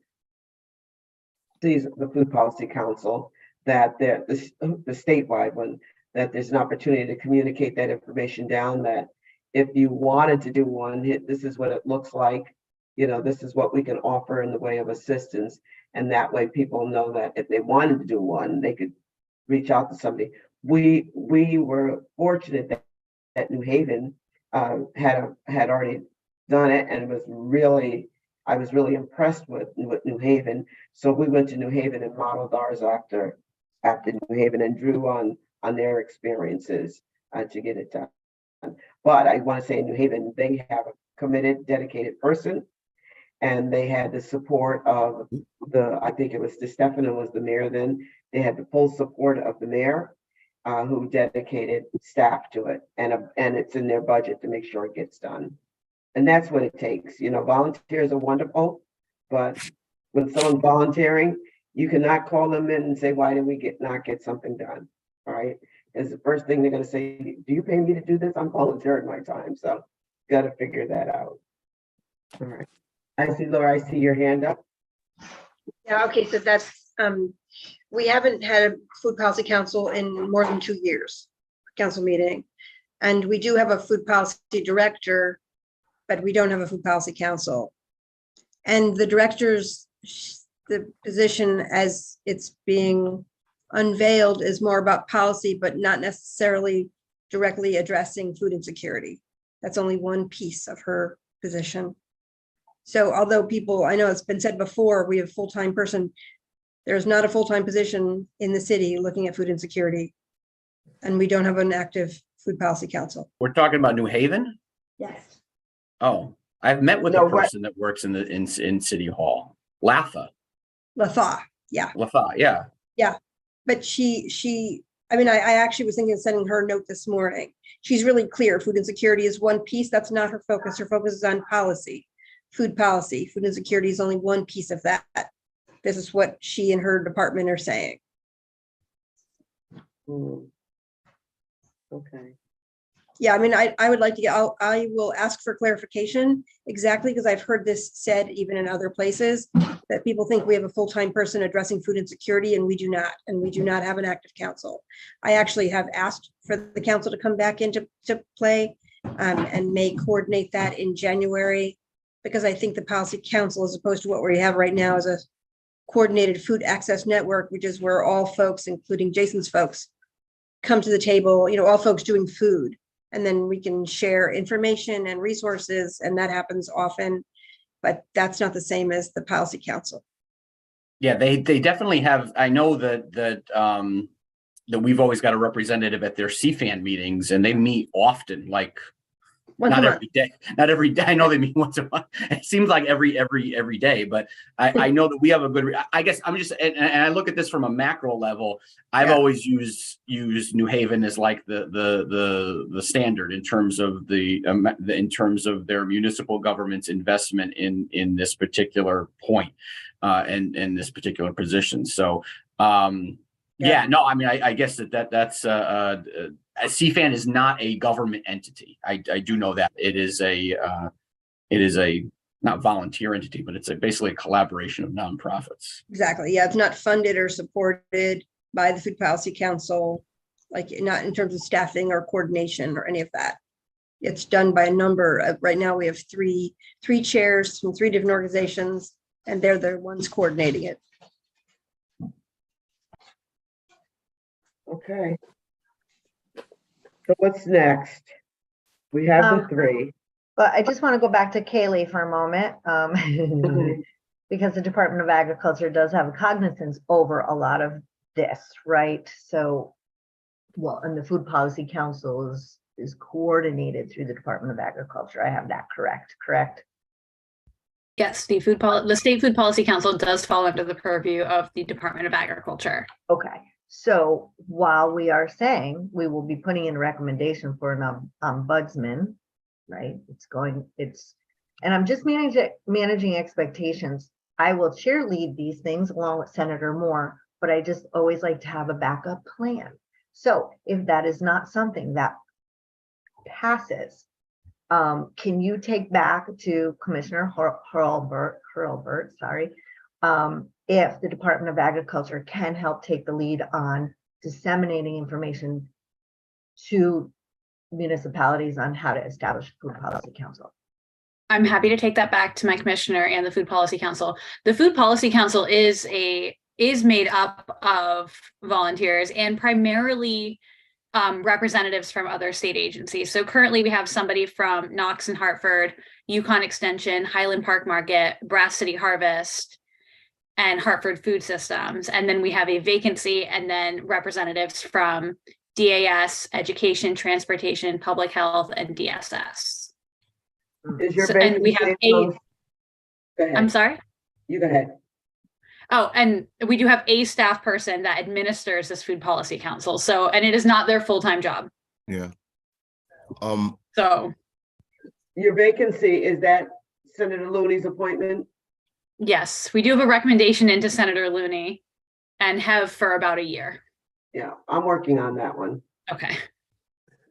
food policy council, that the statewide one, that there's an opportunity to communicate that information down, that if you wanted to do one, this is what it looks like. You know, this is what we can offer in the way of assistance. And that way people know that if they wanted to do one, they could reach out to somebody. We were fortunate that New Haven had already done it, and I was really impressed with New Haven. So we went to New Haven and modeled ours after New Haven and drew on their experiences to get it done. But I want to say in New Haven, they have a committed, dedicated person. And they had the support of I think it was DeStefano was the mayor then. They had the full support of the mayor, who dedicated staff to it. And it's in their budget to make sure it gets done. And that's what it takes. You know, volunteers are wonderful, but when someone's volunteering, you cannot call them in and say, why did we not get something done? All right. Because the first thing they're going to say, do you pay me to do this? I'm volunteering my time. So got to figure that out. All right. I see, Laura, I see your hand up. Yeah, okay, so that's, we haven't had a food policy council in more than 2 years, council meeting. And we do have a food policy director, but we don't have a food policy council. And the director's, the position as it's being unveiled is more about policy, but not necessarily directly addressing food insecurity. That's only one piece of her position. So although people, I know it's been said before, we have a full-time person, there's not a full-time position in the city looking at food insecurity. And we don't have an active food policy council. We're talking about New Haven? Yes. Oh, I've met with No, a what- person that works in City Hall. Latha, Latha, yeah. Latha, yeah. But I mean, I actually was thinking of sending her a note this morning. She's really clear. Food insecurity is one piece. That's not her focus. Her focus is on policy, food policy. Food insecurity is only one piece of that. This is what she and her department are saying. Hmm. Okay. Yeah, I mean, I would like to get, I will ask for clarification exactly, because I've heard this said even in other places, that people think we have a full-time person addressing food insecurity, and we do not, have an active council. I actually have asked for the council to come back into play and may coordinate that in January, because I think the policy council, as opposed to what we have right now, is a coordinated food access network, which is where all folks, including Jason's folks, come to the table, all folks doing food. And then we can share information and resources, and that happens often, but that's not the same as the policy council. Yeah, they definitely have. I know that we've always got a representative at their CFAN meetings, and they meet often, like Once a not month. every day. Not every day. I know they meet once a month. It seems like every day, but I know that we have a good. I guess I'm just, and I look at this from a macro level. I've Yeah. always used New Haven as like the standard in terms of in terms of their municipal government's investment in this particular point and in this particular position. So yeah, no, I mean, I guess that's CFAN is not a government entity. I do know that it is a not volunteer entity, but it's basically a collaboration of nonprofits. Exactly. Yeah, it's not funded or supported by the Food Policy Council, like not in terms of staffing or coordination or any of that. It's done by a number of, right now we have three chairs from 3 different organizations, and they're the ones coordinating it. Okay. So what's next? We have the 3. But I just want to go back to Kaylee for a moment. Because the Department of Agriculture does have a cognizance over a lot of this, right? So, well, and the Food Policy Council is coordinated through the Department of Agriculture. I have that correct? Yes, the State Food Policy Council does fall under the purview of the Department of Agriculture. Okay, so while we are saying we will be putting in a recommendation for an ombudsman, right? And I'm just managing expectations. I will cheerlead these things along with Senator Moore, but I just always like to have a backup plan. So if that is not something that passes, can you take back to Commissioner Hurlbert, sorry, if the Department of Agriculture can help take the lead on disseminating information to municipalities on how to establish a food policy council? I'm happy to take that back to my commissioner and the Food Policy Council. The Food Policy Council is made up of volunteers and primarily representatives from other state agencies. So currently we have somebody from Knox and Hartford, Yukon Extension, Highland Park Market, Brass City Harvest, and Hartford Food Systems. And then we have a vacancy, and then representatives from DAS, Education, Transportation, Public Health, and DSS. Is your And we have vacancy closed? Go ahead. I'm sorry? You go ahead. Oh, and we do have a staff person that administers this Food Policy Council. So, and it is not their full-time job. Yeah. So, Your vacancy, is that Senator Looney's appointment? yes, we do have a recommendation into Senator Looney and have for about a year. Yeah, I'm working on that one. Okay.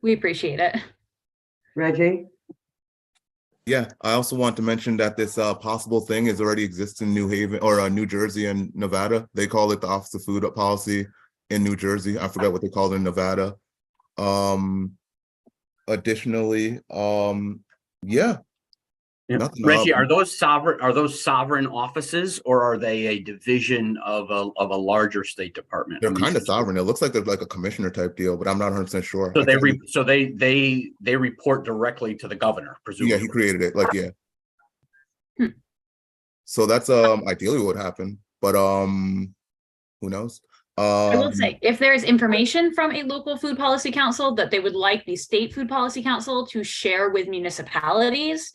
We appreciate it. Reggie? Yeah, I also want to mention that this possible thing is already exists in New Haven or New Jersey and Nevada. They call it the Office of Food Policy in New Jersey. I forgot what they call it in Nevada. Additionally, yeah, Yeah. Nothing Reggie, up. are those sovereign offices or are they a division of a larger state department? They're I'm kind of interested. sovereign. It looks like they're like a commissioner type deal, but I'm not 100% sure. So I can't be- they report directly to the governor, yeah, presumably. he created it. Like, yeah. Hmm. So that's ideally what would happen, but who knows? I will say, if there is information from a local food policy council that they would like the state food policy council to share with municipalities,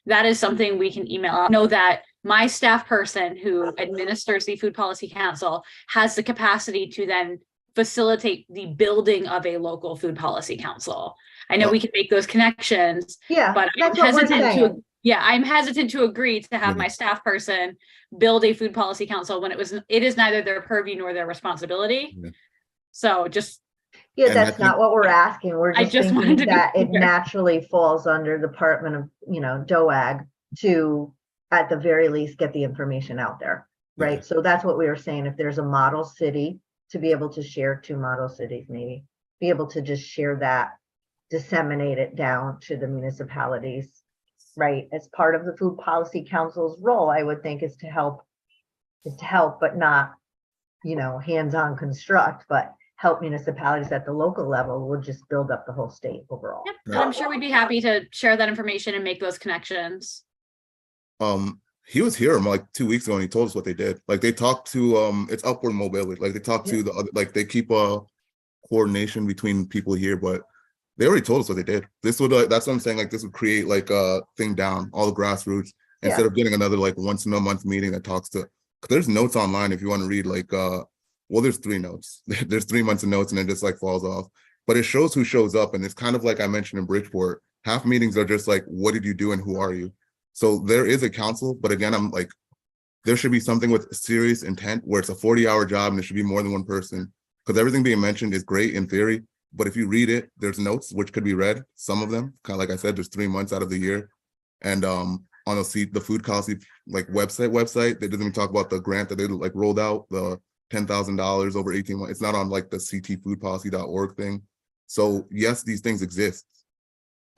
that is something we can email. I know that my staff person who administers the food policy council has the capacity to then facilitate the building of a local food policy council. I know we can make those connections, Yeah, but I'm that's what we're hesitant saying. to, yeah, I'm hesitant to agree to have Yeah. my staff person build a food policy council when it is neither their purview nor their responsibility. Yeah. So just, Yeah, And I that's not what we're asking. We're I just just wanted thinking to be that it clear. naturally falls under Department of, DOAG to, at the very least, get the information out there, right? Okay. So that's what we were saying. If there's a model city, to be able to share 2 model cities, maybe, be able to just share that, disseminate it down to the municipalities, right? As part of the Food Policy Council's role, I would think is to help, but not, hands-on construct, but help municipalities at the local level will just build up the whole state overall. yep, and I'm sure we'd be happy to share that information and make those connections. He was here like 2 weeks ago and he told us what they did. Like they talked to it's Upward Mobility. Like they talked to the other, like they keep coordination between people here, but they already told us what they did. This would that's what I'm saying. Like this would create like a thing down all the grassroots instead of getting another like once in a month meeting that talks to. There's notes online if you want to read like well, there's 3 notes. There's 3 months of notes and it just like falls off. But it shows who shows up, and it's kind of like I mentioned in Bridgeport. Half meetings are just like, what did you do and who are you? So there is a council, but again, I'm like, there should be something with serious intent where it's a 40-hour job and there should be more than one person. Because everything being mentioned is great in theory, but if you read it, there's notes which could be read. Some of them, kind of like I said, there's 3 months out of the year, and on the food policy like website, they didn't even talk about the grant that they like rolled out, the $10,000 over 18 months. It's not on like the ctfoodpolicy.org thing. So yes, these things exist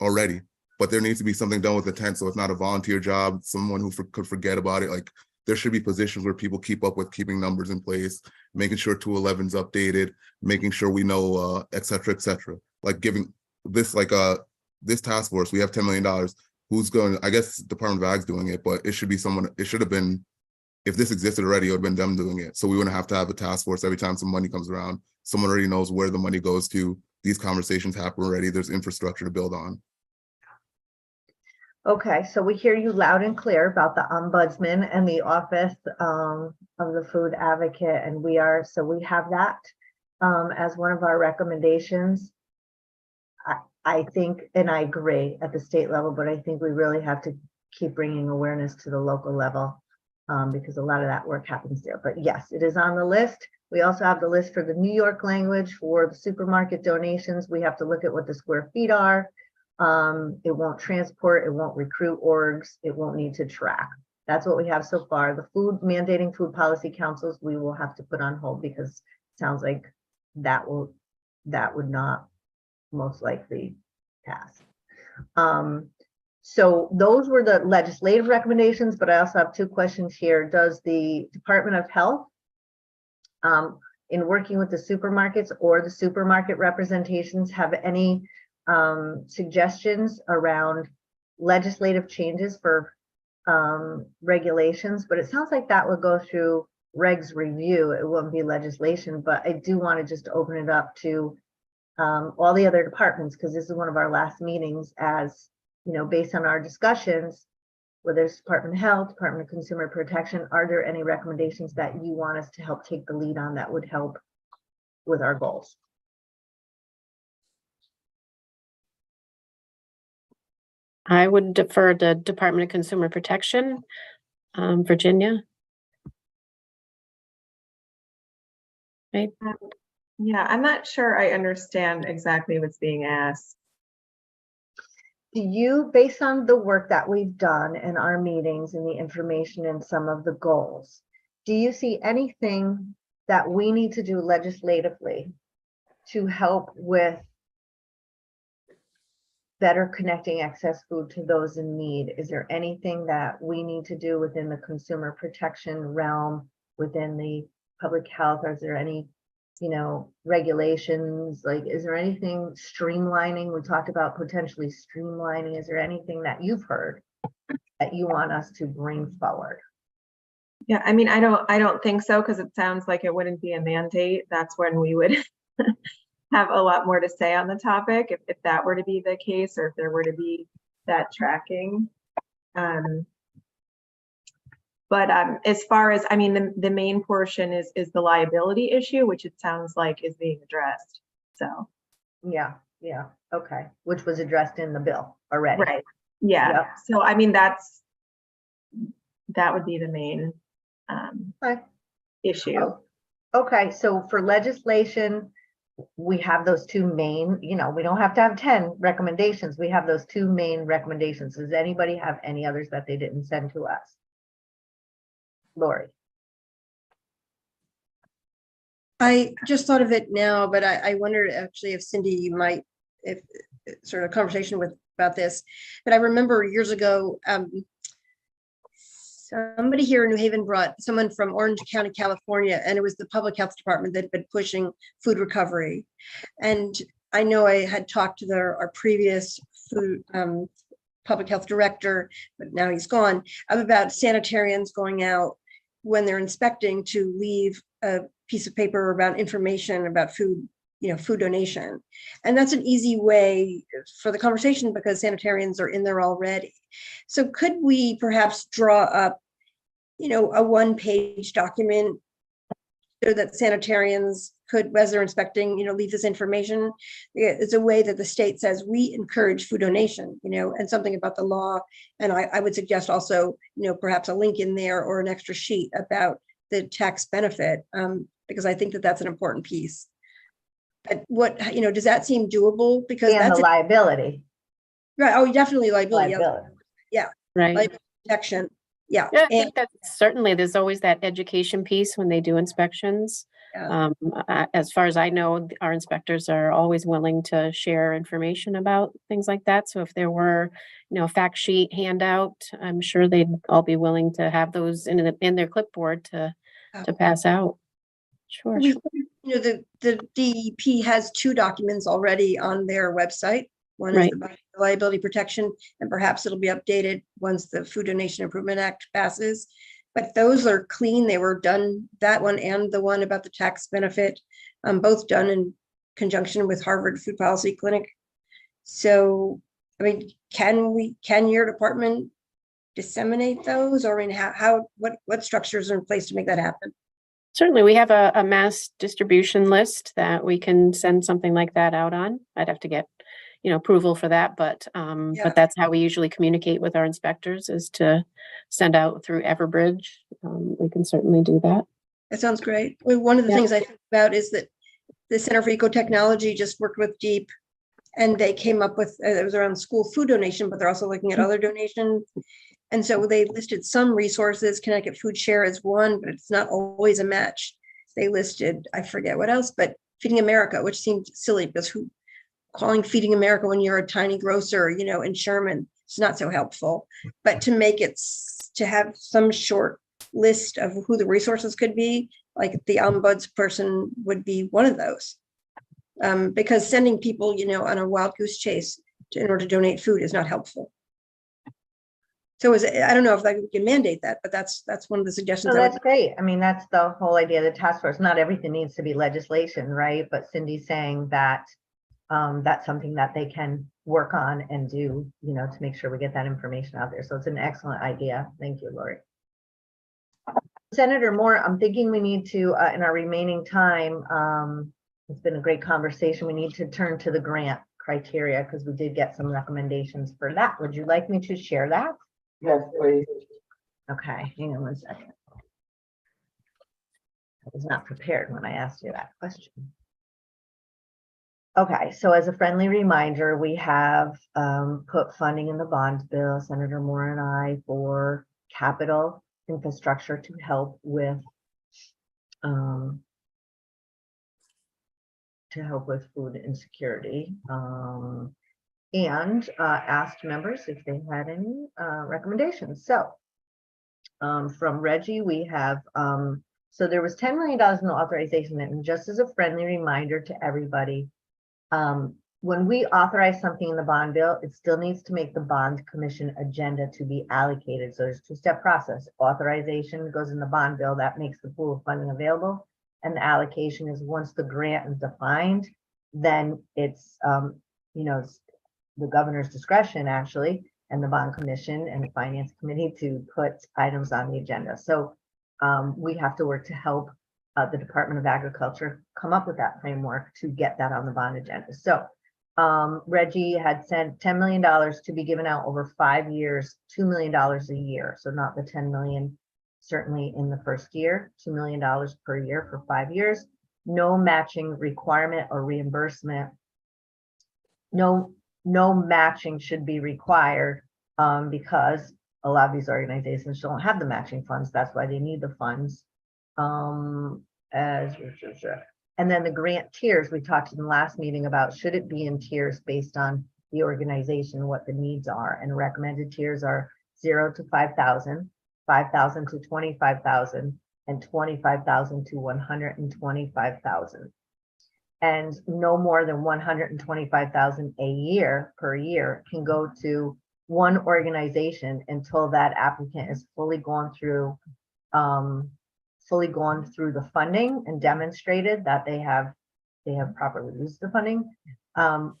already, but there needs to be something done with intent. So it's not a volunteer job, someone who could forget about it. Like there should be positions where people keep up with keeping numbers in place, making sure 211's updated, making sure we know, et cetera, et cetera. Like giving this, like this task force, we have $10 million. Who's going, I guess Department of Ag's doing it, but it should be someone, it should have been, if this existed already, it would have been them doing it. So we wouldn't have to have a task force every time some money comes around. Someone already knows where the money goes to. These conversations happen already. There's infrastructure to build on. Okay, so we hear you loud and clear about the ombudsman and the office of the food advocate, and we have that as one of our recommendations. I think, and I agree at the state level, but I think we really have to keep bringing awareness to the local level because a lot of that work happens there. But yes, it is on the list. We also have the list for the New York language for the supermarket donations. We have to look at what the square feet are. It won't transport, it won't recruit orgs, it won't need to track. That's what we have so far. The food mandating food policy councils, we will have to put on hold because it sounds like that would not most likely pass. So those were the legislative recommendations, but I also have 2 questions here. Does the Department of Health, in working with the supermarkets or the supermarket representations, have any suggestions around legislative changes for regulations? But it sounds like that would go through regs review. It wouldn't be legislation, but I do want to just open it up to all the other departments, because this is one of our last meetings, as based on our discussions, whether it's Department of Health, Department of Consumer Protection, are there any recommendations that you want us to help take the lead on that would help with our goals? I would defer to Department of Consumer Protection, Virginia. Right. Yeah, I'm not sure I understand exactly what's being asked. Do you, based on the work that we've done in our meetings and the information and some of the goals, do you see anything that we need to do legislatively to help with better connecting excess food to those in need. Is there anything that we need to do within the consumer protection realm, within the public health? Or is there any, regulations? Like, is there anything streamlining? We talked about potentially streamlining. Is there anything that you've heard that you want us to bring forward? Yeah, I mean, I don't think so, because it sounds like it wouldn't be a mandate. That's when we would have a lot more to say on the topic, if that were to be the case, or if there were to be that tracking. But as far as, I mean, the main portion is the liability issue, which it sounds like is being addressed. So Yeah, okay, which was addressed in the bill already. right, yeah. Yep. So I mean, that would be the main Okay. issue. Okay, so for legislation, we have those two main, we don't have to have 10 recommendations. We have those two main recommendations. Does anybody have any others that they didn't send to us? Lori? I just thought of it now, but I wondered actually if Cindy, you might, if sort of conversation about this, but I remember years ago, somebody here in New Haven brought someone from Orange County, California, and it was the public health department that had been pushing food recovery. And I know I had talked to our previous food public health director, but now he's gone, about sanitarians going out when they're inspecting to leave a piece of paper about information about food, food donation. And that's an easy way for the conversation because sanitarians are in there already. So could we perhaps draw up, a one-page document so that sanitarians could, as they're inspecting, leave this information? It's a way that the state says we encourage food donation, and something about the law. And I would suggest also, perhaps a link in there or an extra sheet about the tax benefit, because I think that that's an important piece. But what, does that seem doable? Because And that's the liability. right. Oh, definitely liability. Liability. Right. Liability protection. Yeah. Yeah, I And think that certainly there's always that education piece when they do inspections. Yeah. As far as I know, our inspectors are always willing to share information about things like that. So if there were, a fact sheet handout, I'm sure they'd all be willing to have those in their clipboard to pass out. Sure. we, the DEP has 2 documents already on their website. One is Right. the liability protection, and perhaps it'll be updated once the Food Donation Improvement Act passes. But those are clean. They were done, that one and the one about the tax benefit, both done in conjunction with Harvard Food Policy Clinic. So, I mean, can your department disseminate those? Or I mean, what structures are in place to make that happen? Certainly, we have a mass distribution list that we can send something like that out on. I'd have to get, approval for that, but that's how we usually communicate with our inspectors, is to send out through Everbridge. We can certainly do that. That sounds great. Well, one of the Yeah. things I think about is that the Center for Ecotechnology just worked with DEEP, and they came up with, it was around school food donation, but they're also looking at other donations. And so they listed some resources. Connecticut Food Share is one, but it's not always a match. They listed, I forget what else, but Feeding America, which seemed silly because calling Feeding America when you're a tiny grocer, in Sherman, it's not so helpful. But to make it, to have some short list of who the resources could be, like the ombuds person would be one of those. Because sending people, on a wild goose chase in order to donate food is not helpful. So I don't know if we can mandate that, but that's one of the suggestions. So that's great. I mean, that's the whole idea of the task force. Not everything needs to be legislation, right? But Cindy's saying that that's something that they can work on and do, to make sure we get that information out there. So it's an excellent idea. Thank you, Lori. Senator Moore, I'm thinking we need to, in our remaining time, it's been a great conversation. We need to turn to the grant criteria because we did get some recommendations for that. Would you like me to share that? Yes, please. Okay, hang on one second. I was not prepared when I asked you that question. Okay, so as a friendly reminder, we have put funding in the bond bill, Senator Moore and I, for capital infrastructure to help with food insecurity. and asked members if they had any recommendations. So from Reggie, we have, so there was $10 million in authorization, and just as a friendly reminder to everybody, when we authorize something in the bond bill, it still needs to make the bond commission agenda to be allocated. So there's a two-step process. Authorization goes in the bond bill, that makes the pool of funding available. And the allocation is once the grant is defined, then it's, it's the governor's discretion actually, and the bond commission and the finance committee to put items on the agenda. So we have to work to help the Department of Agriculture come up with that framework to get that on the bond agenda. So Reggie had sent $10 million to be given out over 5 years, $2 million a year. So not the 10 million, certainly in the first year, $2 million per year for 5 years. No matching requirement or reimbursement. No matching should be required because a lot of these organizations don't have the matching funds. That's why they need the funds. And then the grant tiers, we talked in the last meeting about, should it be in tiers based on the organization, what the needs are, and recommended tiers are 0 to 5,000, 5,000 to 25,000, and 25,000 to 125,000. And no more than 125,000 a year per year can go to one organization until that applicant is fully gone through the funding and demonstrated that they have properly used the funding,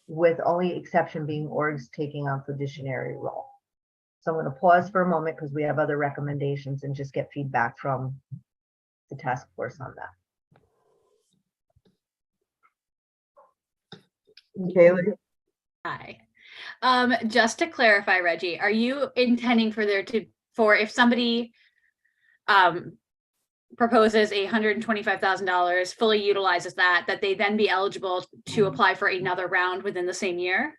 with only exception being orgs taking on fiduciary role. So I'm going to pause for a moment because we have other recommendations and just get feedback from the task force on that. Kaylee? Hi. Just to clarify, Reggie, are you intending for if somebody proposes $125,000, fully utilizes that they then be eligible to apply for another round within the same year?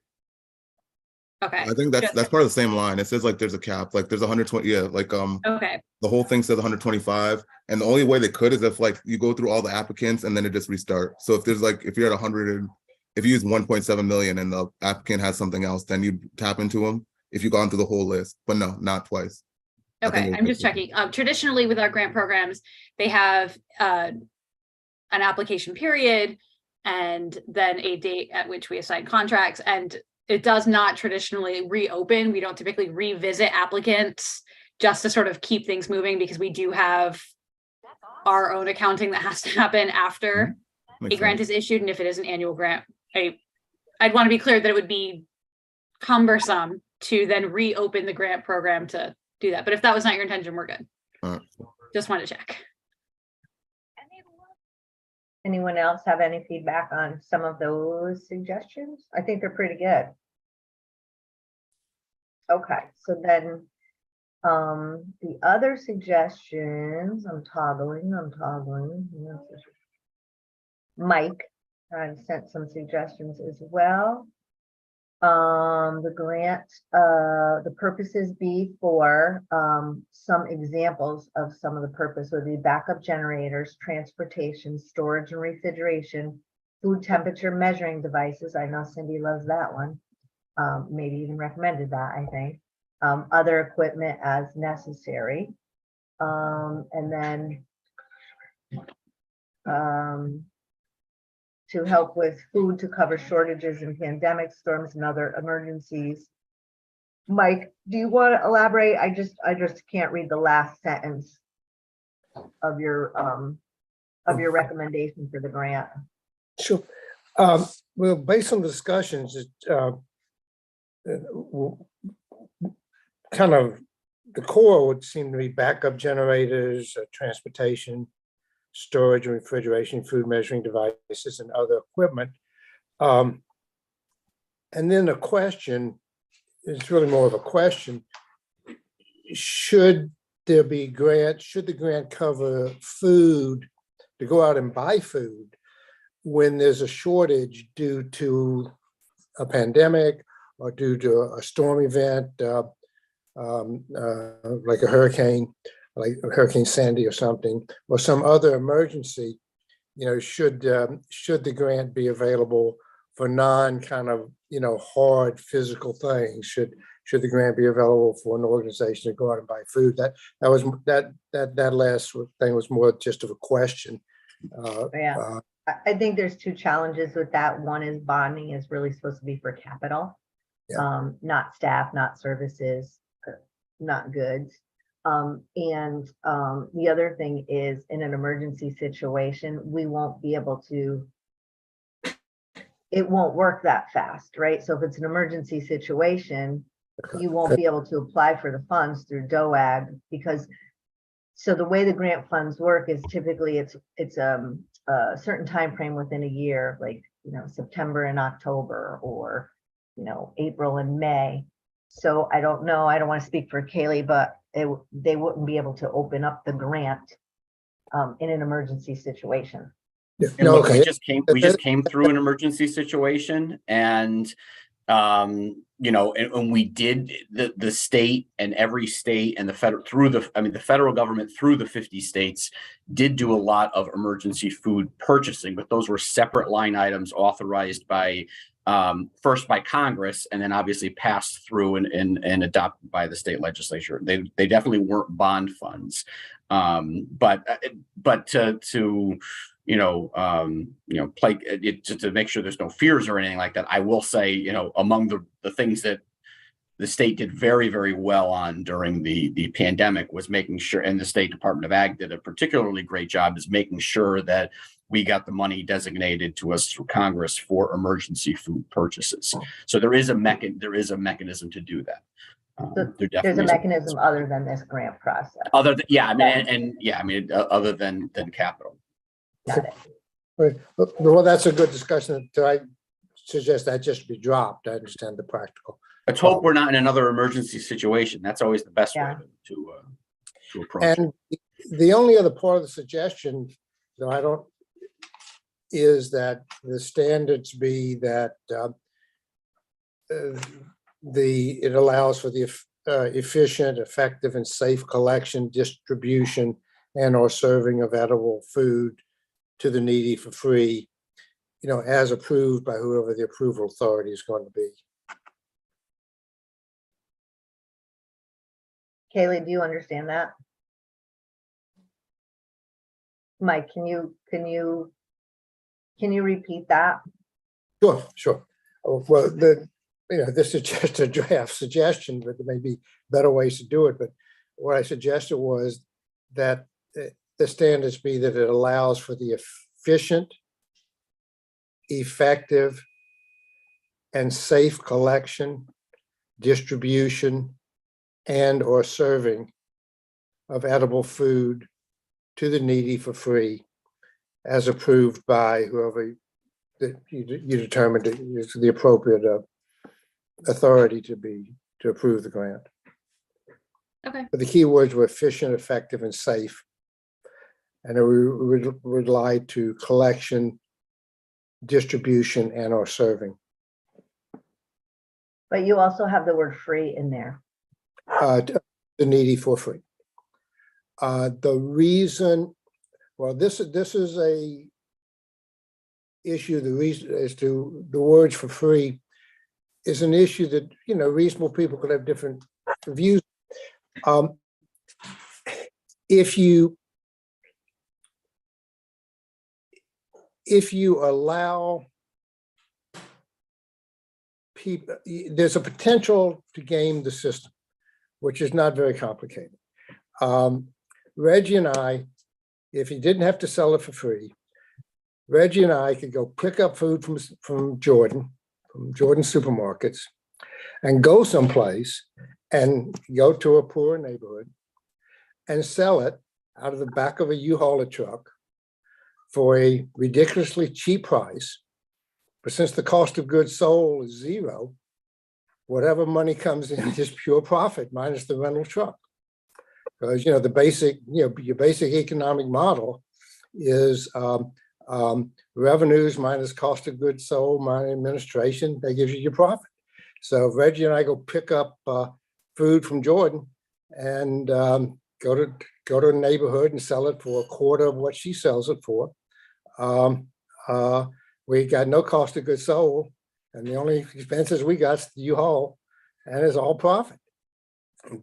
Okay. I think that's part of the same line. It says like there's a cap, like there's 120, yeah, like Okay. the whole thing says 125, and the only way they could is if like you go through all the applicants and then it just restart. So if there's like, if you're at 100 and if you use 1.7 million and the applicant has something else, then you tap into them if you've gone through the whole list, but no, not twice. Okay, I'm just checking. Traditionally with our grant programs, they have an application period and then a date at which we assign contracts, and it does not traditionally reopen. We don't typically revisit applicants just to sort of keep things moving, because we do have our own accounting that has to happen after a grant is issued. And if it is an annual grant, I'd want to be clear that it would be cumbersome to then reopen the grant program to do that. But if that was not your intention, we're good. Just wanted to check. Anyone else have any feedback on some of those suggestions? I think they're pretty good. Okay, so then the other suggestions, I'm toggling. Mike sent some suggestions as well. The grant, the purposes be for some examples of some of the purpose would be backup generators, transportation, storage and refrigeration, food temperature measuring devices. I know Cindy loves that one. Maybe even recommended that, I think. Other equipment as necessary. And then to help with food to cover shortages in pandemic storms and other emergencies. Mike, do you want to elaborate? I just can't read the last sentence of your recommendation for the grant. Sure. Well, based on the discussions, kind of the core would seem to be backup generators, transportation, storage and refrigeration, food measuring devices, and other equipment. And then the question, it's really more of a question, should there be grant, should the grant cover food, to go out and buy food when there's a shortage due to a pandemic or due to a storm event, like a hurricane, like Hurricane Sandy or something, or some other emergency? You know, should the grant be available for non kind of hard physical things. Should the grant be available for an organization to go out and buy food? That last thing was more just of a question. Yeah. I think there's two challenges with that. One is bonding is really supposed to be for capital, not staff, not services, not goods. The other thing is, in an emergency situation, we won't be able to, it won't work that fast, right? So if it's an emergency situation, you won't be able to apply for the funds through DOAG because, so the way the grant funds work is typically it's a certain time frame within a year, like, September and October, or, April and May. So I don't know, I don't want to speak for Kaylee, but they wouldn't be able to open up the grant in an emergency situation. Yeah. And look, we just came through an emergency situation, and and we did the state and every state and the federal government through the 50 states did do a lot of emergency food purchasing, but those were separate line items authorized by first by Congress and then obviously passed through and adopted by the state legislature. They definitely weren't bond funds, but to play it just to make sure there's no fears or anything like that. I will say, among the things that the state did very, very well on during the pandemic was making sure, and the State Department of Ag did a particularly great job, is making sure that we got the money designated to us through Congress for emergency food purchases. So there is a mechanism to do that. There's a mechanism other than this grant process. Other than, other than capital. Got it. Right. Well, that's a good discussion. I suggest that just be dropped. I understand the practical. Let's hope we're not in another emergency situation. That's always the best way to approach. And the only other part of the suggestion, is that the standards be that it allows for the efficient, effective, and safe collection, distribution, and/or serving of edible food to the needy for free, as approved by whoever the approval authority is going to be. Kaylee, do you understand that? Mike, can you repeat that? Sure. Well, this is just a draft suggestion, but there may be better ways to do it. But what I suggested was that the standards be that it allows for the efficient, effective, and safe collection, distribution, and/or serving of edible food to the needy for free, as approved by whoever you determined is the appropriate authority to approve the grant. Okay. But the key words were efficient, effective, and safe. And it would rely to collection, distribution, and/or serving. But you also have the word free in there. The needy for free. The reason, well, this is a issue. The reason as to the words for free is an issue that reasonable people could have different views. If you allow people, there's a potential to game the system, which is not very complicated. Reggie and I, if he didn't have to sell it for free, Reggie and I could go pick up food from Jordan supermarkets, and go someplace and go to a poor neighborhood and sell it out of the back of a U-Hauler truck for a ridiculously cheap price. But since the cost of goods sold is zero, whatever money comes in is pure profit minus the rental truck. Because the basic, your basic economic model is revenues minus cost of goods sold minus administration. That gives you your profit. So if Reggie and I go pick up food from Jordan and go to a neighborhood and sell it for a quarter of what she sells it for, we got no cost of goods sold, and the only expenses we got is the U-Haul, and it's all profit.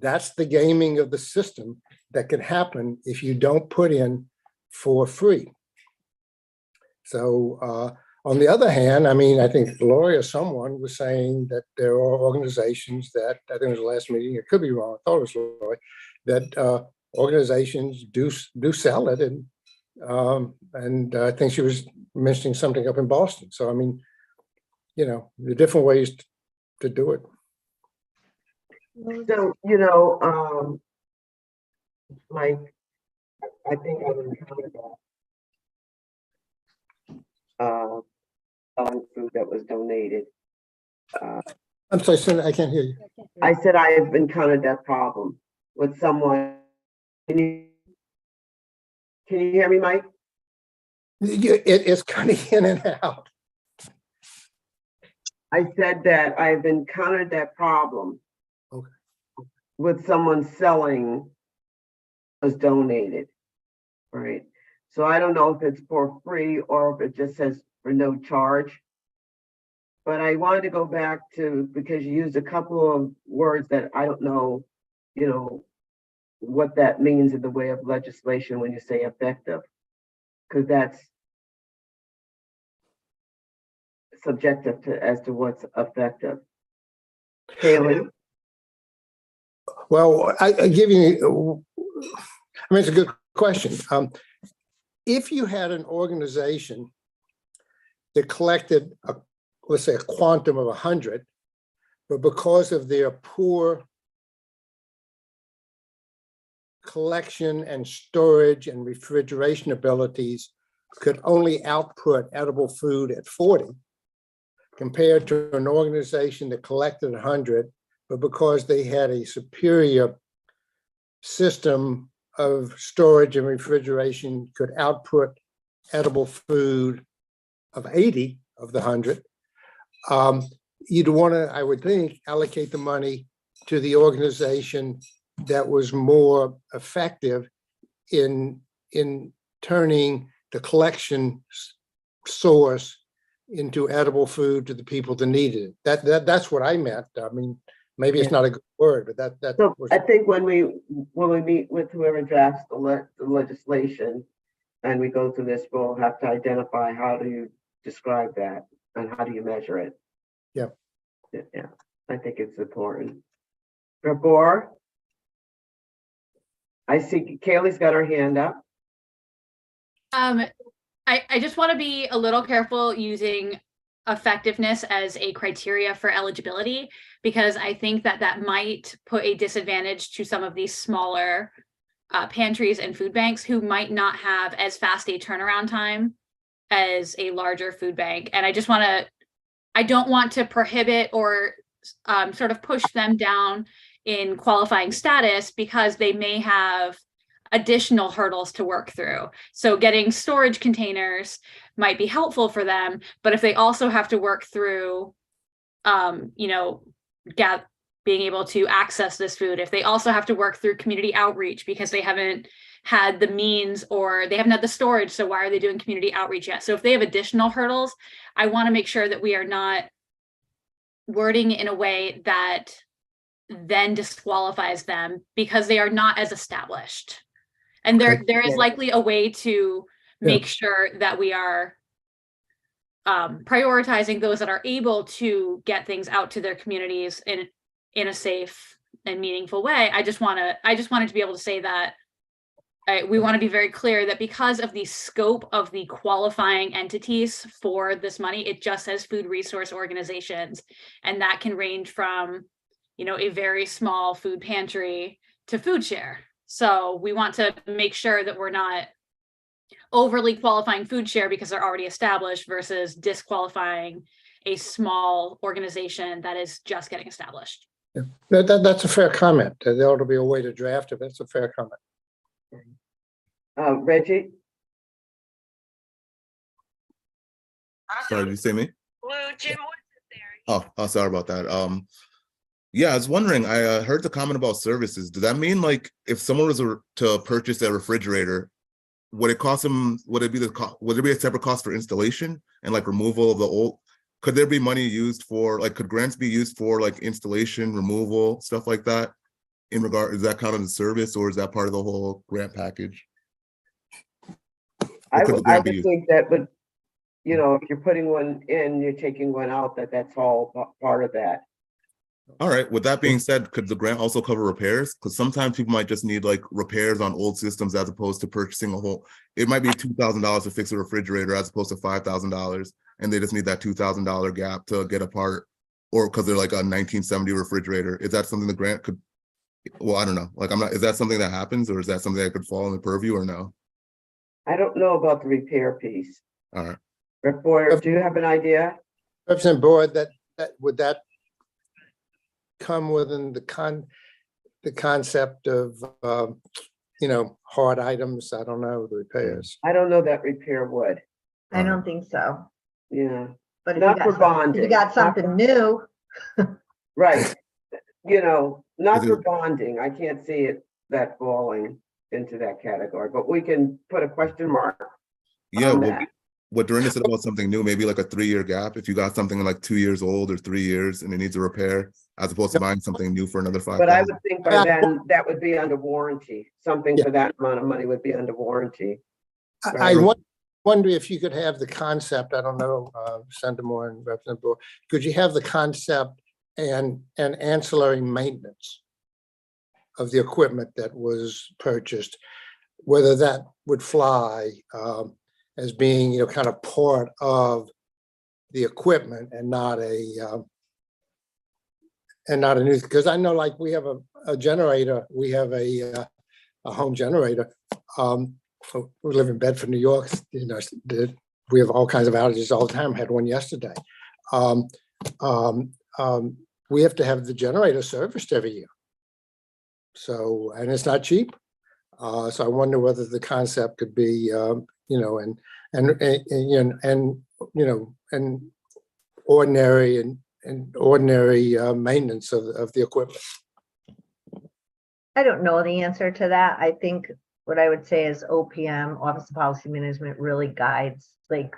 That's the gaming of the system that can happen if you don't put in for free. So on the other hand, I mean, I think Lori or someone was saying that there are organizations that, I think it was the last meeting, it could be wrong, I thought it was Lori, that organizations do sell it. And I think she was mentioning something up in Boston. So, I mean, you know, there are different ways to do it. So, you know, Mike, I think I would encountered that. Selling food that was donated. I'm sorry, Senator, I can't hear you. I said I have encountered that problem with someone. Can you hear me, Mike? It's cutting in and out. I said that I've encountered that problem. Okay. With someone selling was donated, right? So I don't know if it's for free or if it just says for no charge. But I wanted to go back to, because you used a couple of words that I don't know, you know, what that means in the way of legislation when you say effective, because that's subjective to as to what's effective. Kaylee? Well, I give you, I mean, it's a good question. If you had an organization that collected, let's say a quantum of 100, but because of their poor collection and storage and refrigeration abilities, could only output edible food at 40, compared to an organization that collected 100, but because they had a superior system of storage and refrigeration, could output edible food of 80 of the 100, you'd want to, I would think, allocate the money to the organization that was more effective in turning the collection source into edible food to the people that needed it. That's what I meant. I mean, maybe it's not a good word, but that So was, I think when we meet with whoever drafts the legislation and we go through this, we'll have to identify how do you describe that and how do you measure it. Yeah. Yeah, I think it's important. Gabor? I see Kaylee's got her hand up. I just want to be a little careful using effectiveness as a criteria for eligibility, because I think that might put a disadvantage to some of these smaller pantries and food banks who might not have as fast a turnaround time as a larger food bank. And I don't want to prohibit or sort of push them down in qualifying status because they may have additional hurdles to work through. So getting storage containers might be helpful for them, but if they also have to work through, you know, being able to access this food, if they also have to work through community outreach because they haven't had the means or they haven't had the storage, so why are they doing community outreach yet? So if they have additional hurdles, I want to make sure that we are not wording in a way that then disqualifies them because they are not as established. And there is likely a way to make sure that we are prioritizing those that are able to get things out to their communities in a safe and meaningful way. I just wanted to be able to say that we want to be very clear that because of the scope of the qualifying entities for this money, it just says food resource organizations, and that can range from, you know, a very small food pantry to food share. So we want to make sure that we're not overly qualifying food share because they're already established versus disqualifying a small organization that is just getting established. yeah. That's a fair comment. There ought to be a way to draft it. That's a fair comment. Reggie? Sorry, did you say me? Oh, sorry about that. Yeah, I was wondering, I heard the comment about services. Does that mean like if someone was to purchase a refrigerator, would it cost them, would it be a separate cost for installation and like removal of the old? could there be money used for, like, could grants be used for like installation, removal, stuff like that? In regard, is that kind of the service, or is that part of the whole grant package? I Or could the would grant be used? think that would, you know, if you're putting one in, you're taking one out, that's all part of that. All right, with that being said, could the grant also cover repairs? Because sometimes people might just need like repairs on old systems as opposed to purchasing a whole, it might be $2,000 to fix a refrigerator as opposed to $5,000, and they just need that $2,000 gap to get a part, or because they're like a 1970 refrigerator. Is that something the grant could, well, I don't know, like, I'm not, is that something that happens, or is that something that could fall in the purview, or no? I don't know about the repair piece. All right. Rick Boyer, do you have an idea? Representative Board, that would that come within the concept of, you know, hard items? I don't know, the repairs. I don't know that repair would, I don't think so. yeah, But if Not you for got, bonding. if you got something new, right. You know, not Is for it- bonding. I can't see that falling into that category, but we can put a question mark Yeah, on well, that. what Dorinda said about something new, maybe like a 3-year gap. If you got something like 2 years old or 3 years and it needs a repair, as opposed to buying something new for another But I 5,000. would think by then that would be under warranty. Something Yeah. for that amount of money would be under warranty. I wonder if you could have the concept, I don't know, Senator Moore and Representative Board, could you have the concept and ancillary maintenance of the equipment that was purchased, whether that would fly as being, you know, kind of part of the equipment and not a new, because I know, like, we have a generator, we have a home generator. We live in Bedford, New York, you know, we have all kinds of outages all the time, had one yesterday. We have to have the generator serviced every year. So, and it's not cheap. So I wonder whether the concept could be, you know, and ordinary maintenance of the equipment. I don't know the answer to that. I think what I would say is OPM, Office of Policy Management, really guides like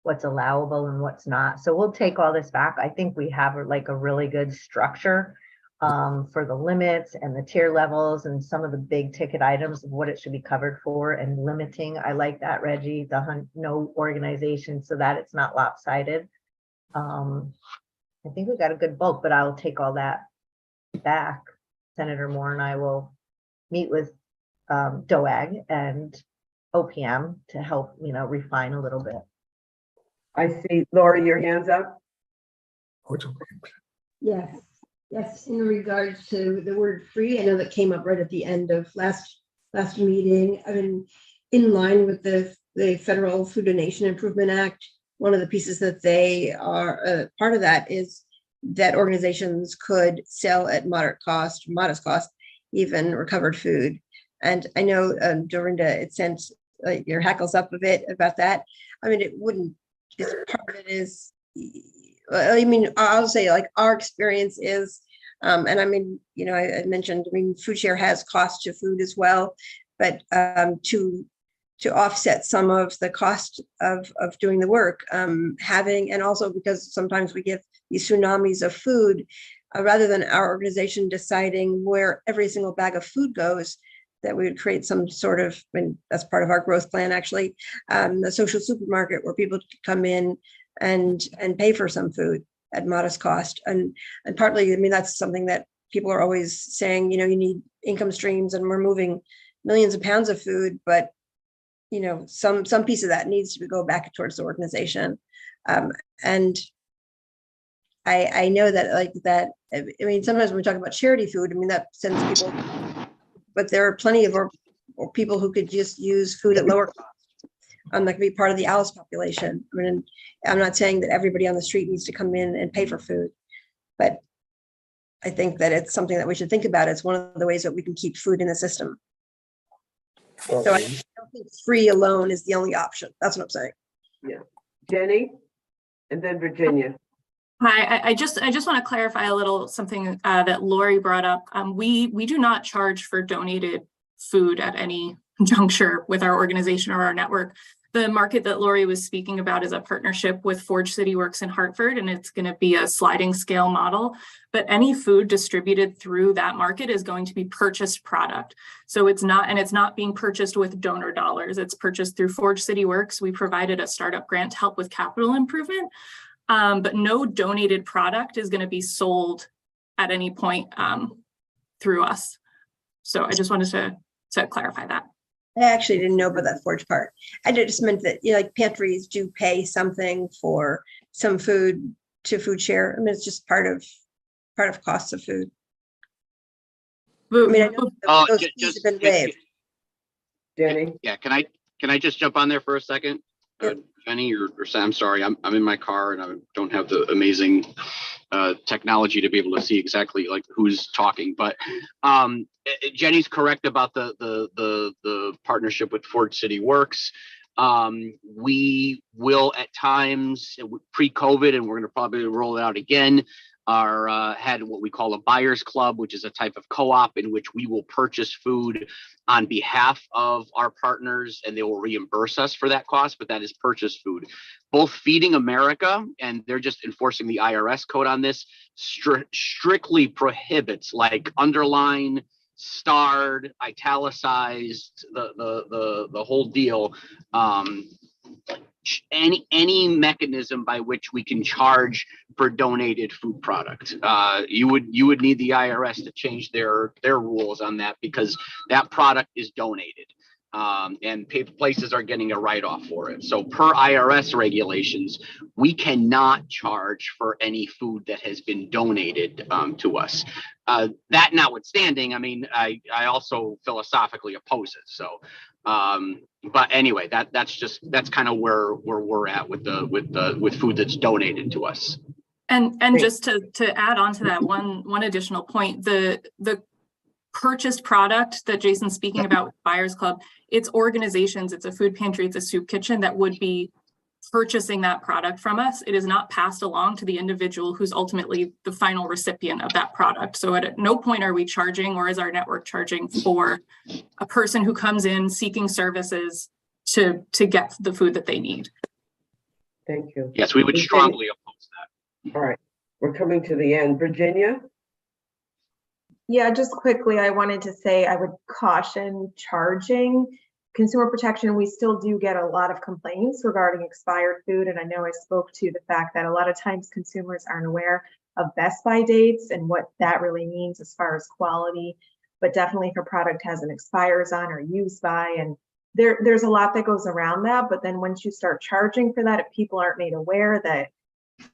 what's allowable and what's not. So we'll take all this back. I think we have like a really good structure for the limits and the tier levels and some of the big ticket items of what it should be covered for and limiting. I like that, Reggie, the no organization so that it's not lopsided. I think we got a good bulk, but I'll take all that back. Senator Moore and I will meet with DOAG and OPM to help, you know, refine a little bit. I see, Laura, your hand's up. Yes, in regards to the word free, I know that came up right at the end of last meeting. I mean, in line with the Federal Food Donation Improvement Act, one of the pieces that they are part of that is that organizations could sell at modest cost, even recovered food. And I know, Dorinda, it sent your hackles up a bit about that. I mean, it wouldn't, part of it is, I mean, I'll say like our experience is, and I mean, you know, I mentioned, I mean, food share has cost to food as well, but to offset some of the cost of doing the work, having, and also because sometimes we get these tsunamis of food, rather than our organization deciding where every single bag of food goes, that we would create some sort of, and that's part of our growth plan actually, the social supermarket where people could come in and pay for some food at modest cost. And partly, I mean, that's something that people are always saying, you know, you need income streams and we're moving millions of pounds of food, but you know, some piece of that needs to go back towards the organization. And I know that like that, I mean, sometimes when we talk about charity food, I mean, that sends people, but there are plenty of or people who could just use food at lower cost. That could be part of the ALICE population. I mean, I'm not saying that everybody on the street needs to come in and pay for food, but I think that it's something that we should think about. It's one of the ways that we can keep food in the system. So I don't think free alone is the only option. That's what I'm saying. Yeah. Jenny, and then Virginia. Hi, I just want to clarify a little something that Lori brought up. We do not charge for donated food at any juncture with our organization or our network. The market that Lori was speaking about is a partnership with Forge City Works in Hartford, and it's going to be a sliding scale model. But any food distributed through that market is going to be purchased product. So it's not being purchased with donor dollars. It's purchased through Forge City Works. We provided a startup grant to help with capital improvement, but no donated product is going to be sold at any point through us. So I just wanted to clarify that. I actually didn't know about that Forge part. I just meant that, you know, like pantries do pay something for some food to food share. I mean, it's just part of costs of food. I mean, I know those fees have been waived. Danny? Yeah, can I just jump on there for a second? Jenny or Sam, I'm sorry, I'm in my car and I don't have the amazing technology to be able to see exactly like who's talking, but Jenny's correct about the partnership with Forge City Works. We will at times pre-COVID, and we're going to probably roll it out again, had what we call a buyer's club, which is a type of co-op in which we will purchase food on behalf of our partners and they will reimburse us for that cost, but that is purchased food. Both Feeding America, and they're just enforcing the IRS code on this, strictly prohibits, like underline, starred, italicized, the whole deal, any mechanism by which we can charge for donated food product. You would need the IRS to change their rules on that, because that product is donated, and places are getting a write-off for it. So per IRS regulations, we cannot charge for any food that has been donated to us. That notwithstanding, I mean, I also philosophically oppose it. So but anyway, that's kind of where we're at with food that's donated to us. And just to add on to that one additional point, the purchased product that Jason's speaking about with Buyers Club, it's organizations, it's a food pantry, it's a soup kitchen that would be purchasing that product from us. It is not passed along to the individual who's ultimately the final recipient of that product. So at no point are we charging, or is our network charging for a person who comes in seeking services to get the food that they need. Thank you. Yes, we would strongly oppose that. All right, we're coming to the end. Virginia? Yeah, just quickly, I wanted to say I would caution charging. Consumer protection, we still do get a lot of complaints regarding expired food. And I know I spoke to the fact that a lot of times consumers aren't aware of best by dates and what that really means as far as quality. But definitely if a product has an expires on or use by, and there's a lot that goes around that. But then once you start charging for that, if people aren't made aware that,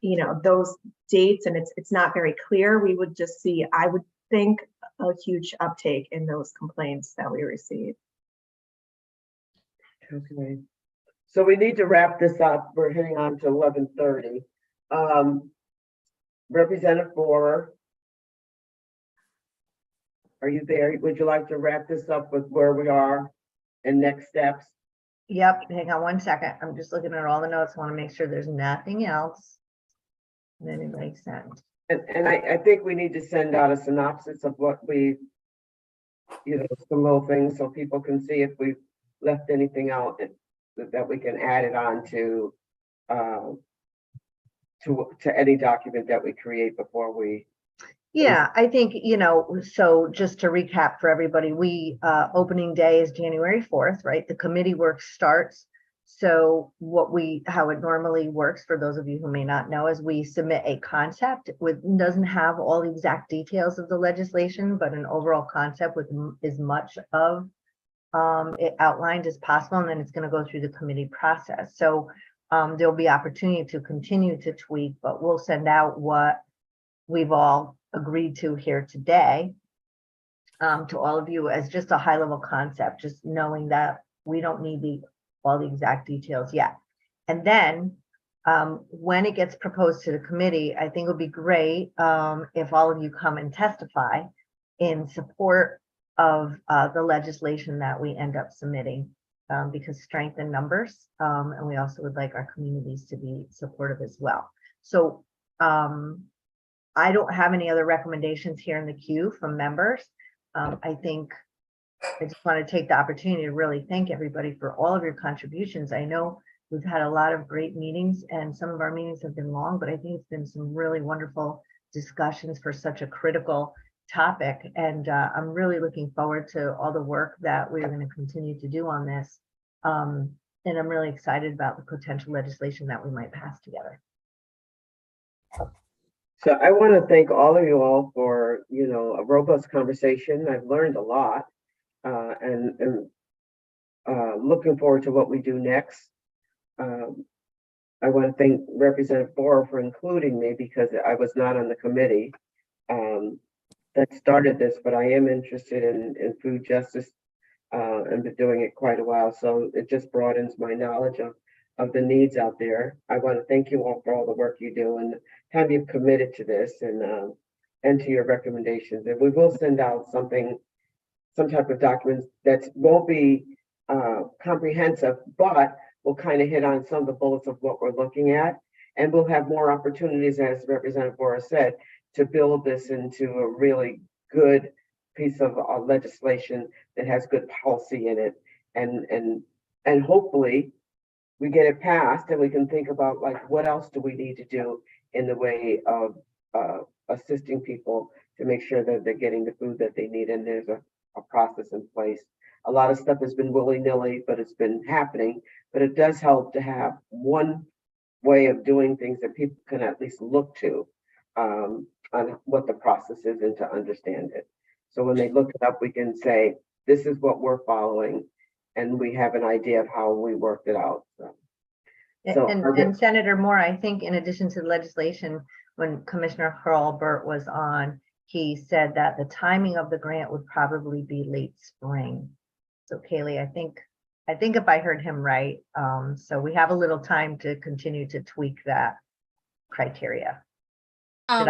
you know, those dates, and it's not very clear, we would just see, I would think, a huge uptake in those complaints that we receive. Okay, so we need to wrap this up. We're heading on to 11:30. Representative Borer, are you there? Would you like to wrap this up with where we are and next steps? Yep, hang on one second. I'm just looking at all the notes. I want to make sure there's nothing else. And then it makes sense. And I think we need to send out a synopsis of what we, you know, some little things so people can see if we've left anything out that we can add it on to any document that we create before we. Yeah, I think, you know, so just to recap for everybody, we opening day is January 4th, right? The committee work starts. So how it normally works, for those of you who may not know, is we submit a concept doesn't have all the exact details of the legislation, but an overall concept with as much of it outlined as possible, and then it's going to go through the committee process. So there'll be opportunity to continue to tweak, but we'll send out what we've all agreed to here today to all of you as just a high level concept, just knowing that we don't need all the exact details yet. And then when it gets proposed to the committee, I think it would be great if all of you come and testify in support of the legislation that we end up submitting, because strength in numbers, and we also would like our communities to be supportive as well. So I don't have any other recommendations here in the queue from members. I think I just want to take the opportunity to really thank everybody for all of your contributions. I know we've had a lot of great meetings and some of our meetings have been long, but I think it's been some really wonderful discussions for such a critical topic. And I'm really looking forward to all the work that we're going to continue to do on this. And I'm really excited about the potential legislation that we might pass together. So I want to thank all of you all for, a robust conversation. I've learned a lot, and looking forward to what we do next. I want to thank Representative Bora for including me because I was not on the committee that started this, but I am interested in food justice and been doing it quite a while. So it just broadens my knowledge of the needs out there. I want to thank you all for all the work you do and have you committed to this and to your recommendations. And we will send out some type of documents that won't be comprehensive, but we'll kind of hit on some of the bullets of what we're looking at. And we'll have more opportunities, as Representative Bora said, to build this into a really good piece of legislation that has good policy in it. And hopefully we get it passed and we can think about like, what else do we need to do in the way of assisting people to make sure that they're getting the food that they need. And there's a process in place. A lot of stuff has been willy-nilly, but it's been happening. But it does help to have one way of doing things that people can at least look to on what the process is and to understand it. So when they look it up, we can say, this is what we're following, and we have an idea of how we worked it out. And Senator Moore, I think in addition to the legislation, when Commissioner Hurlbert was on, he said that the timing of the grant would probably be late spring. So Kaylee, I think if I heard him right, so we have a little time to continue to tweak that criteria. Did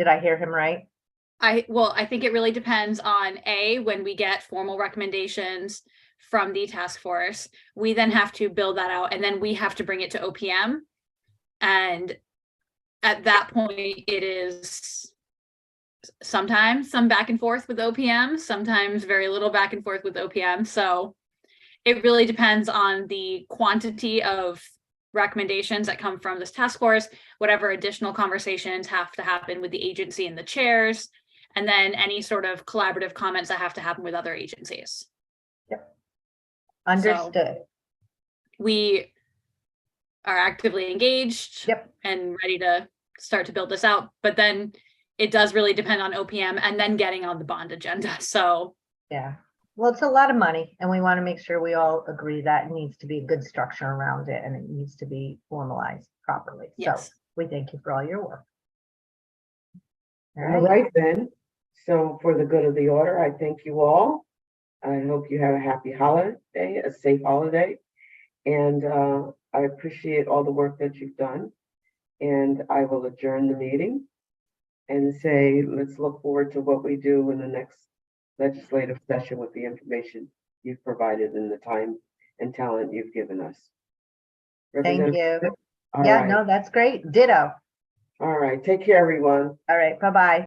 I hear him right? I think it really depends on when we get formal recommendations from the task force, we then have to build that out and then we have to bring it to OPM. And at that point, it is sometimes some back and forth with OPM, sometimes very little back and forth with OPM. So it really depends on the quantity of recommendations that come from this task force, whatever additional conversations have to happen with the agency and the chairs, and then any sort of collaborative comments that have to happen with other agencies. Yep. Understood. So we are actively engaged and ready to start to build this out, but then it does really depend on OPM and then getting on the bond agenda. So yeah, well, it's a lot of money and we want to make sure we all agree that it needs to be a good structure around it and it needs to be formalized properly. Yes. So we thank you for all your work. All right then. So for the good of the order, I thank you all. I hope you have a happy holiday, a safe holiday. And I appreciate all the work that you've done. And I will adjourn the meeting and say, let's look forward to what we do in the next legislative session with the information you've provided and the time and talent you've given us. Thank you. All yeah, right. no, that's great. Ditto. All right. Take care, everyone. All right. Bye-bye.